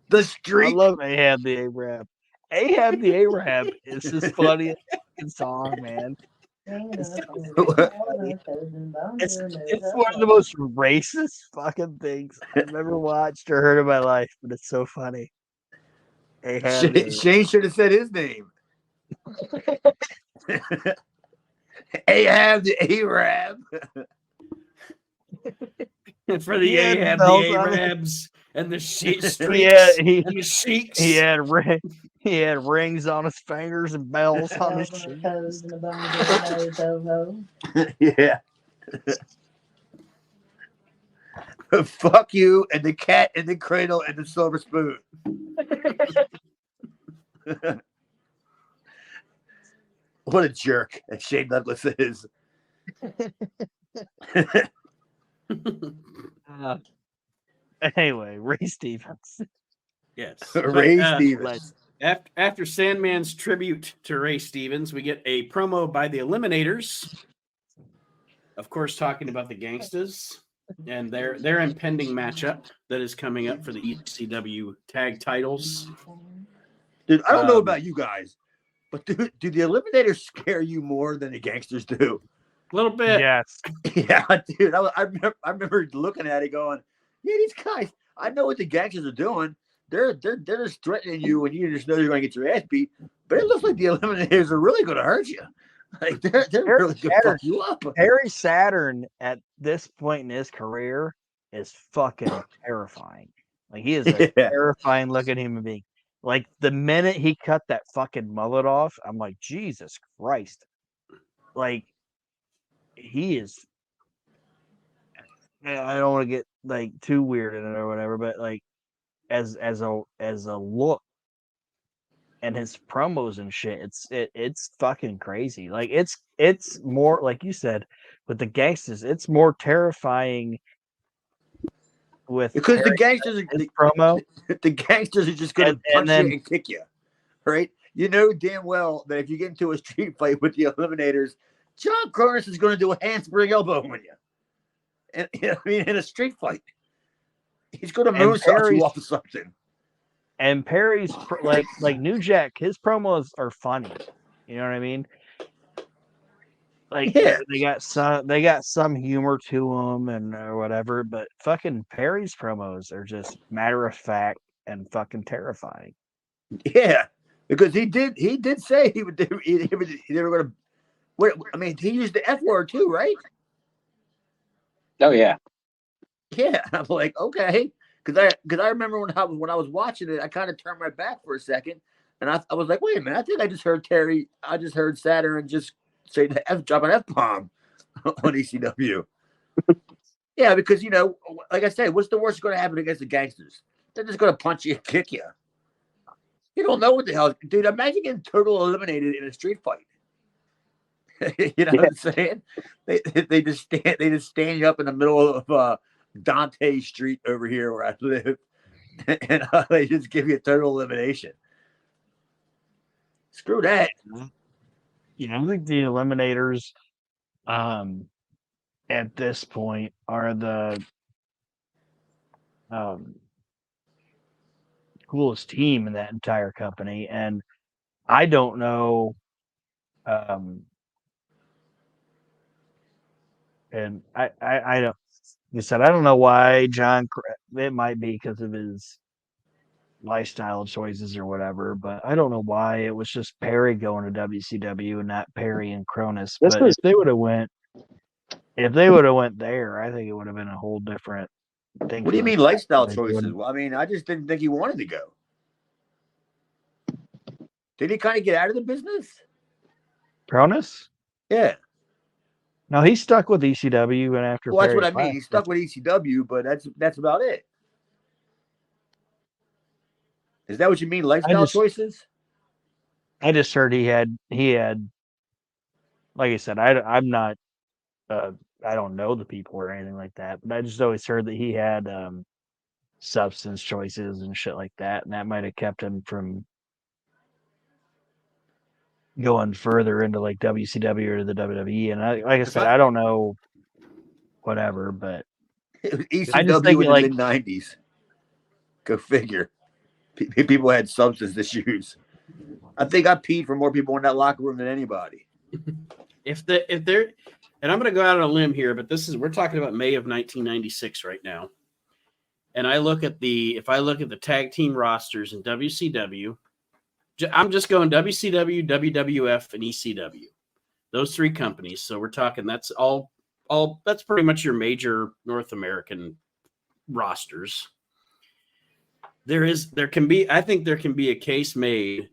The I Streak. love Ahab the Arab. Ahab the Arab is his funniest fucking song, man. It's one of the most racist fucking things I've ever watched or heard in my life, but it's so funny. Ahab the Shane should have said his name. Ahab the Arab. And for the He had Ahab, the bells on it. Arabs, and the streaks, Yeah, and the sheiks. he had rings on his fingers and bells on his cheeks. Yeah. Fuck you and the cat in the cradle and the silver spoon. What a jerk that Shane Douglas is. Anyway, Ray Stevens. Yes. Ray But, Stevens. After Sandman's tribute to Ray Stevens, we get a promo by the Eliminators. Of course, talking about the Gangstas and their impending matchup that is coming up for the ECW tag titles. Dude, I don't know about you guys, but do the Eliminators scare you more than the Gangsters do? A little bit. Yes. Yeah, dude. I remember looking at it going, yeah, these guys, I know what the Gangsters are doing. They're just threatening you and you just know you're going to get your ass beat. But it looks like the Eliminators are really going to hurt you. Like they're really going to fuck you up. Harry Saturn at this point in his career is fucking terrifying. Like he is a terrifying looking human being. Like the minute he cut that fucking mullet off, I'm like, Jesus Christ. Like he is. I don't want to get like too weird in it or whatever, but like as a look and his promos and shit, it's fucking crazy. Like it's more like you said with the Gangsters, it's more terrifying with because the Harry Gangsters his promo. The Gangsters are just going to punch then, you and kick you, right? You know damn well that if you get into a street fight with the Eliminators, John Cronus is going to do a handspring elbow on you. And you know, I mean, in a street fight, he's going to moonsault you off of something. And Perry's like New Jack, his promos are funny. You know what I mean? Like Yeah. they got some humor to them and or whatever, but fucking Perry's promos are just matter of fact and fucking terrifying. Yeah, because he did say they were going to. Wait, I mean, he used the F word too, right? Oh yeah. Yeah, I'm like, okay, because I remember when I was watching it, I kind of turned my back for a second, and I was like, wait a minute, I think I just heard Saturn just say drop an F bomb on ECW. Yeah, because like I said, what's the worst going to happen against the Gangsters? They're just going to punch you and kick you. You don't know what the hell, dude. Imagine getting total eliminated in a street fight. You know what I'm saying? They just stand you up in the middle of Dante Street over here where I live, and they just give you a total elimination. Screw that. Yeah, I think the Eliminators, at this point, are the coolest team in that entire company, and I don't know. And I don't. You said I don't know why John. It might be because of his lifestyle choices or whatever, but I don't know why it was just Perry going to WCW and not Perry and Cronus. But if they would have went there, I think it would have been a whole different thing. What do you mean lifestyle choices? Well, I mean, I just didn't think he wanted to go. Did he kind of get out of the business? Cronus? Yeah. No, he's stuck with ECW, and after Well, that's what Perry I mean. left, He's stuck with ECW, but that's about it. Is that what you mean? Lifestyle choices? I just heard he had like I said, I'm not I don't know the people or anything like that, but I just always heard that he had substance choices and shit like that, and that might have kept him from going further into like WCW or the WWE. And like I said, I don't know whatever, but I just think ECW in the like mid-90s. Go figure. People had substance issues. I think I peed for more people in that locker room than anybody. If they're, and I'm going to go out on a limb here, but we're talking about May of 1996 right now. And if I look at the tag team rosters in WCW, I'm just going WCW, WWF, and ECW. Those three companies. So we're talking that's all that's pretty much your major North American rosters. I think there can be a case made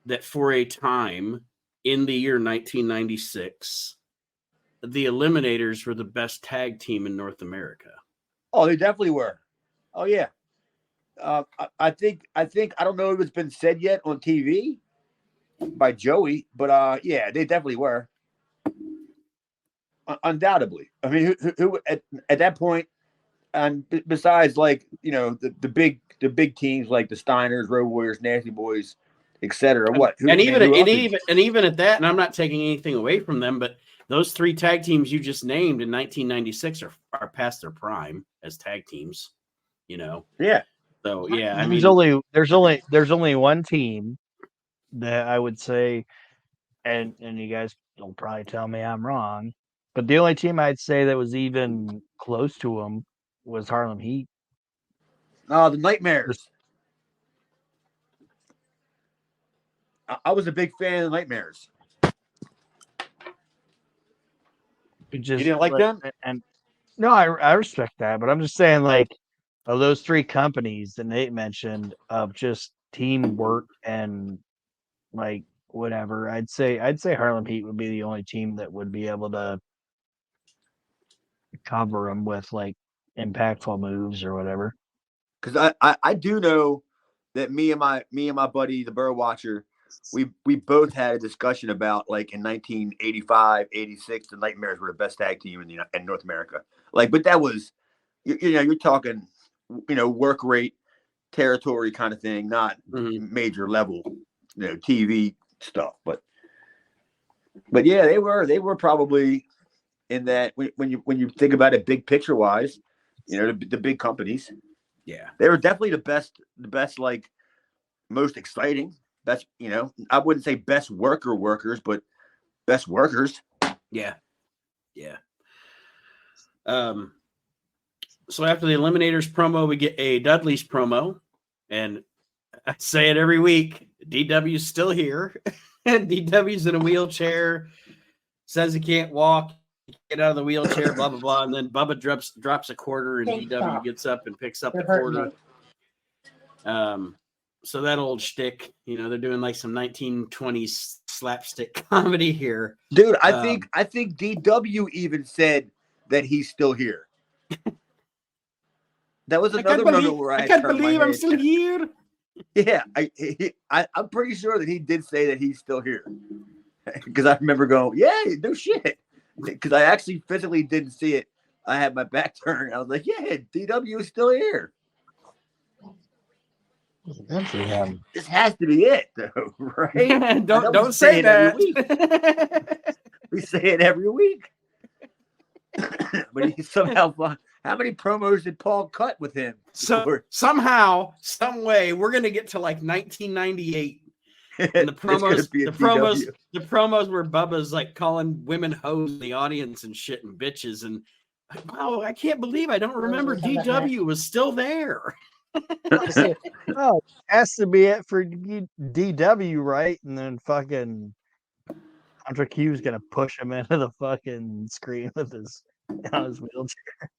that for a time in the year 1996, the Eliminators were the best tag team in North America. Oh, they definitely were. Oh yeah. I think I don't know if it's been said yet on TV by Joey, but yeah, they definitely were. Undoubtedly. I mean, who at that point, and besides like the big teams like the Steiners, Road Warriors, Nasty Boys, etc. What? Even at that, and I'm not taking anything away from them, but those three tag teams you just named in 1996 are past their prime as tag teams. Yeah. So yeah, there's only one team that I would say, and you guys will probably tell me I'm wrong, but the only team I'd say that was even close to them was Harlem Heat. The Nightmares. I was a big fan of the Nightmares. You didn't like them? And no, I respect that, but I'm just saying, like, of those three companies that Nate mentioned of just teamwork and like whatever, I'd say Harlem Heat would be the only team that would be able to cover them with like impactful moves or whatever. Because I do know that me and my buddy the Burrow Watcher, we both had a discussion about like in 1985, 86, the Nightmares were the best tag team in North America. Like, but that was you're talking work rate territory kind of thing, not major level TV stuff. But yeah, they were probably in that when you think about it big picture wise, the big companies. Yeah, they were definitely the best, like most exciting. Best, I wouldn't say best workers, but best workers. Yeah. So after the Eliminators promo, we get a Dudley's promo, and I say it every week. DW's still here, and DW's in a wheelchair. Says he can't walk. Get out of the wheelchair, blah blah blah, and then Bubba drops a quarter, and DW gets up and picks up the quarter. So that old shtick, they're doing like some 1920s slapstick comedy here, dude. I think DW even said that he's still here. That was another moment where I can't believe I'm still here. Yeah, I'm pretty sure that he did say that he's still here, because I remember going, yeah, no shit. Because I actually physically didn't see it. I had my back turned. I was like, yeah, DW is still here. This has to be it, though, right? don't say that. We say it every week. But he somehow, how many promos did Paul cut with him? So somehow, some way, we're going to get to like 1998. And the promos where Bubba's like calling women hoes in the audience and shit and bitches, and wow, I can't believe I don't remember DW was still there. Oh, has to be it for DW, right? And then fucking Contra Q's gonna push him into the fucking screen with his wheelchair.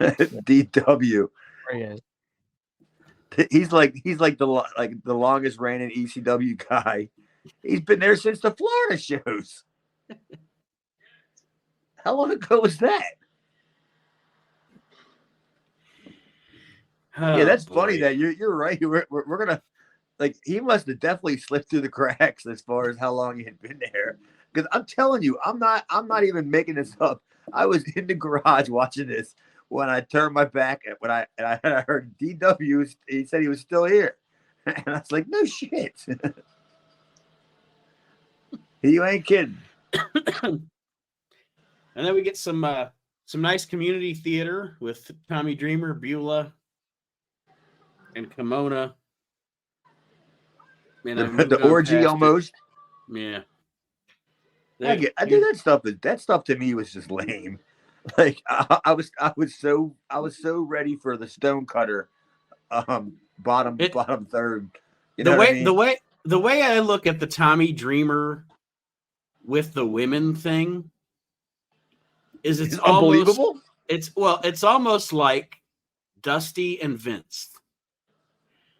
DW. Yeah. He's like the longest reigning ECW guy. He's been there since the Florida shows. How long ago was that? Yeah, Oh, that's boy. funny. That you're right. We're gonna like he must have definitely slipped through the cracks as far as how long he had been there. Because I'm telling you, I'm not even making this up. I was in the garage watching this when I turned my back and I heard DW. He said he was still here, and I was like, no shit. You ain't kidding. And then we get some nice community theater with Tommy Dreamer, Beulah, and Kimona. Man, I'm The moving on orgy past it. almost. Yeah. I think that stuff to me was just lame. Like I was so ready for the stone cutter, bottom third. You know what I mean? The way I look at the Tommy Dreamer with the women thing is it's unbelievable. It's almost like Dusty and Vince.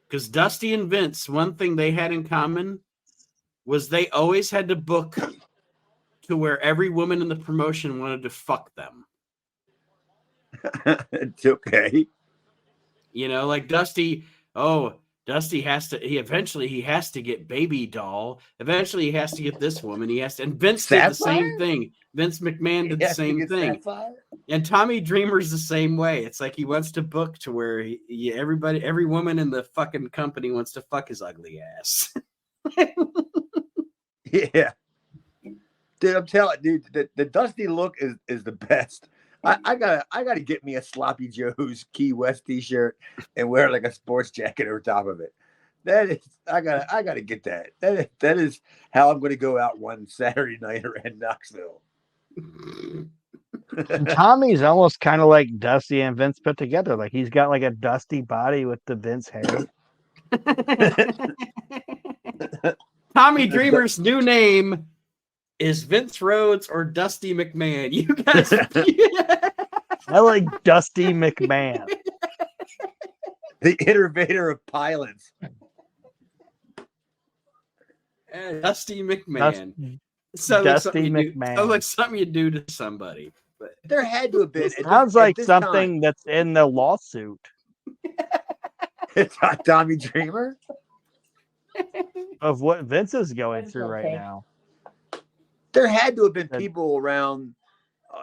Because Dusty and Vince, one thing they had in common was they always had to book to where every woman in the promotion wanted to fuck them. It's okay. You know, like Dusty eventually he has to get Baby Doll. Eventually he has to get this woman. And Vince did the same thing. Vince McMahon did the same thing. Sapphire? And Tommy Dreamer's the same way. It's like he wants to book to where every woman in the fucking company wants to fuck his ugly ass. Yeah. Dude, I'm telling you, dude, the Dusty look is the best. I gotta get me a Sloppy Joe's Key West t-shirt and wear like a sports jacket over top of it. I gotta get that. That is how I'm gonna go out one Saturday night around Knoxville. Tommy's almost kind of like Dusty and Vince put together. Like he's got like a Dusty body with the Vince hair. Tommy Dreamer's new name is Vince Rhodes or Dusty McMahon. You guys. I like Dusty McMahon. The innovator of pilots. Dusty McMahon. Dusty McMahon. Sounds like something you do to somebody. But there had to have been. Sounds like something that's in the lawsuit. It's not Tommy Dreamer. Of what Vince is going through right now. There had to have been people around,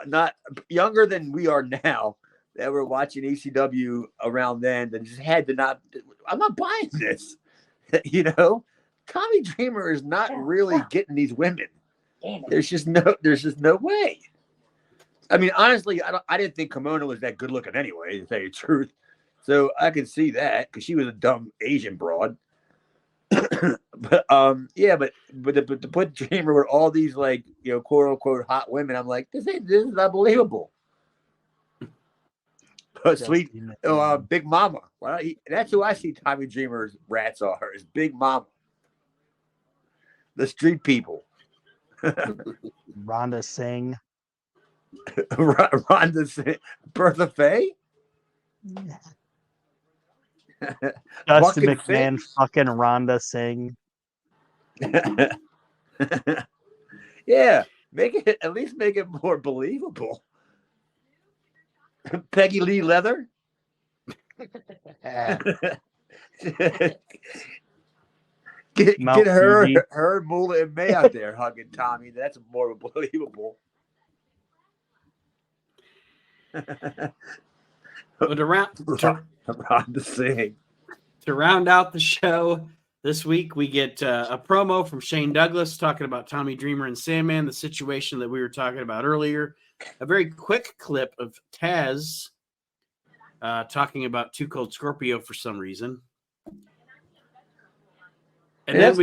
not younger than we are now, that were watching ECW around then that just had to not. I'm not buying this. You know, Tommy Dreamer is not really getting these women. There's just no way. I mean, honestly, I didn't think Kimona was that good looking anyway, to tell you the truth. So I could see that because she was a dumb Asian broad. But to put Dreamer with all these like quote unquote hot women, I'm like, this is unbelievable. Sweet Big Mama. Well, that's who I see Tommy Dreamer's rats are, is Big Mama. The street people. Rhonda Singh. Rhonda Singh. Bertha Faye? Dusty McMahon fucking Rhonda Singh. Yeah, at least make it more believable. Peggy Lee Leather. Get her, Moolah, and May out there hugging Tommy. That's more believable. But to round out the show this week, we get a promo from Shane Douglas talking about Tommy Dreamer and Sandman, the situation that we were talking about earlier. A very quick clip of Taz talking about Too Cold Scorpio for some reason. And then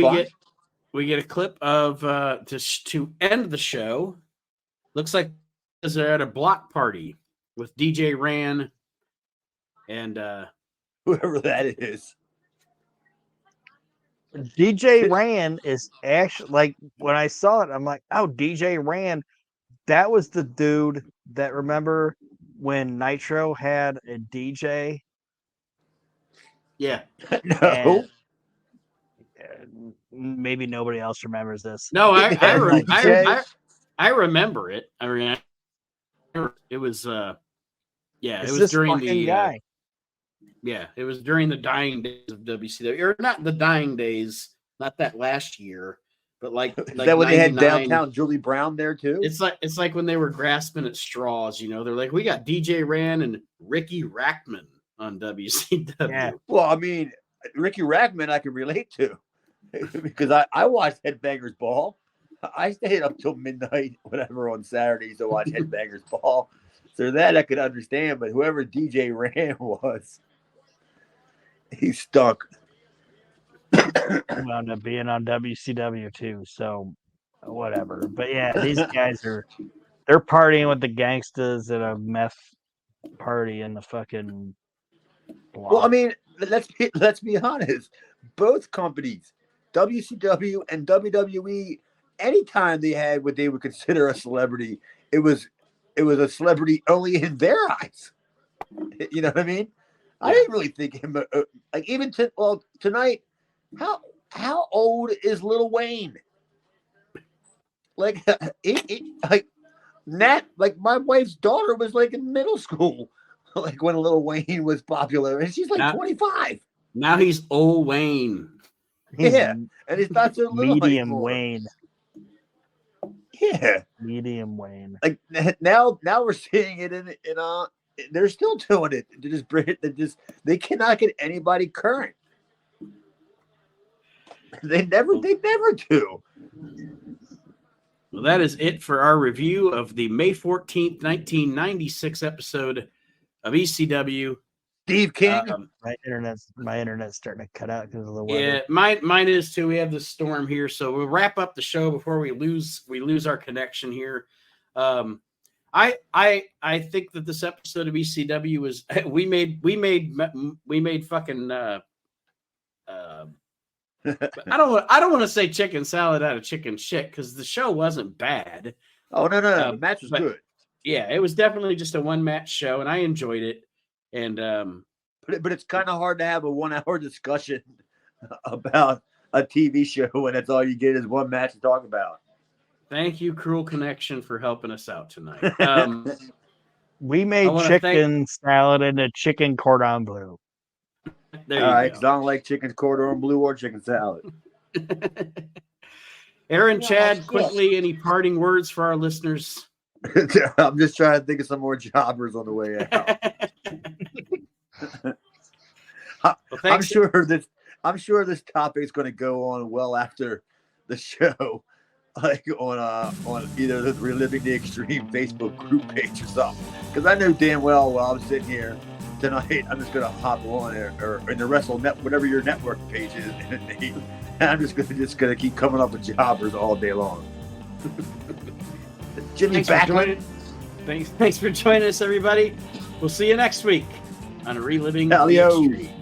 we get a clip of to end the show. Looks like they're at a block party with DJ Ran and whoever that is. DJ Ran is actually, like, when I saw it, I'm like, oh, DJ Ran, that was the dude that, remember when Nitro had a DJ? Yeah. No. Maybe nobody else remembers this. No, I remember it. I mean, It was yeah, It's it was this during fucking the guy. yeah, it was during the dying days of WCW, or not the dying days, not that last year, but like Is like that when they had 99. downtown Julie Brown there too? It's like when they were grasping at straws, you know. They're like, we got DJ Rand and Ricky Rackman on WCW. Yeah. Well, I mean, Ricky Rackman I can relate to because I watched Headbangers Ball. I stayed up till midnight, whatever, on Saturdays to watch Headbangers Ball. So that I could understand, but whoever DJ Rand was, he stunk. Wound up being on WCW too, so whatever. But yeah, these guys they're partying with the gangsters at a meth party in the fucking block. Well, I mean, let's be honest. Both companies, WCW and WWE, anytime they had what they would consider a celebrity, it was a celebrity only in their eyes. You know what I mean? I didn't really think him like even tonight. How old is Lil Wayne? Like like Nat, like my wife's daughter was like in middle school, like when Lil Wayne was popular, and she's like 25. Now he's old Wayne. Yeah, and it's not so little medium anymore. Wayne. Yeah, Medium Wayne. like now we're seeing it in they're still doing it. They cannot get anybody current. They never do. Well, that is it for our review of the May 14th, 1996 episode of ECW. Steve King. My internet's starting to cut out because of the weather. Yeah, mine is too. We have the storm here, so we'll wrap up the show before we lose our connection here. I think that this episode of ECW was we made fucking I don't want to say chicken salad out of chicken shit because the show wasn't bad. Oh no, the match was good. Yeah, it was definitely just a one match show, and I enjoyed it. And but it's kind of hard to have a 1 hour discussion about a TV show when that's all you get is one match to talk about. Thank you, Cruel Connection, for helping us out tonight. We made chicken salad into chicken cordon bleu. There all right, you because go. I don't like chicken cordon bleu or chicken salad. Aaron, Chad, quickly, any parting words for our listeners? I'm just trying to think of some more jobbers on the way out. I'm sure this topic is going to go on well after the show, like on either the Reliving the Extreme Facebook group page or something. Because I know damn well while I'm sitting here tonight, I'm just going to hop on or in the Wrestle Net, whatever your network page is, and I'm just going to keep coming up with jobbers all day long. Jimmy Backlund. Thanks for joining us, everybody. We'll see you next week on Reliving the Hell yo. Extreme.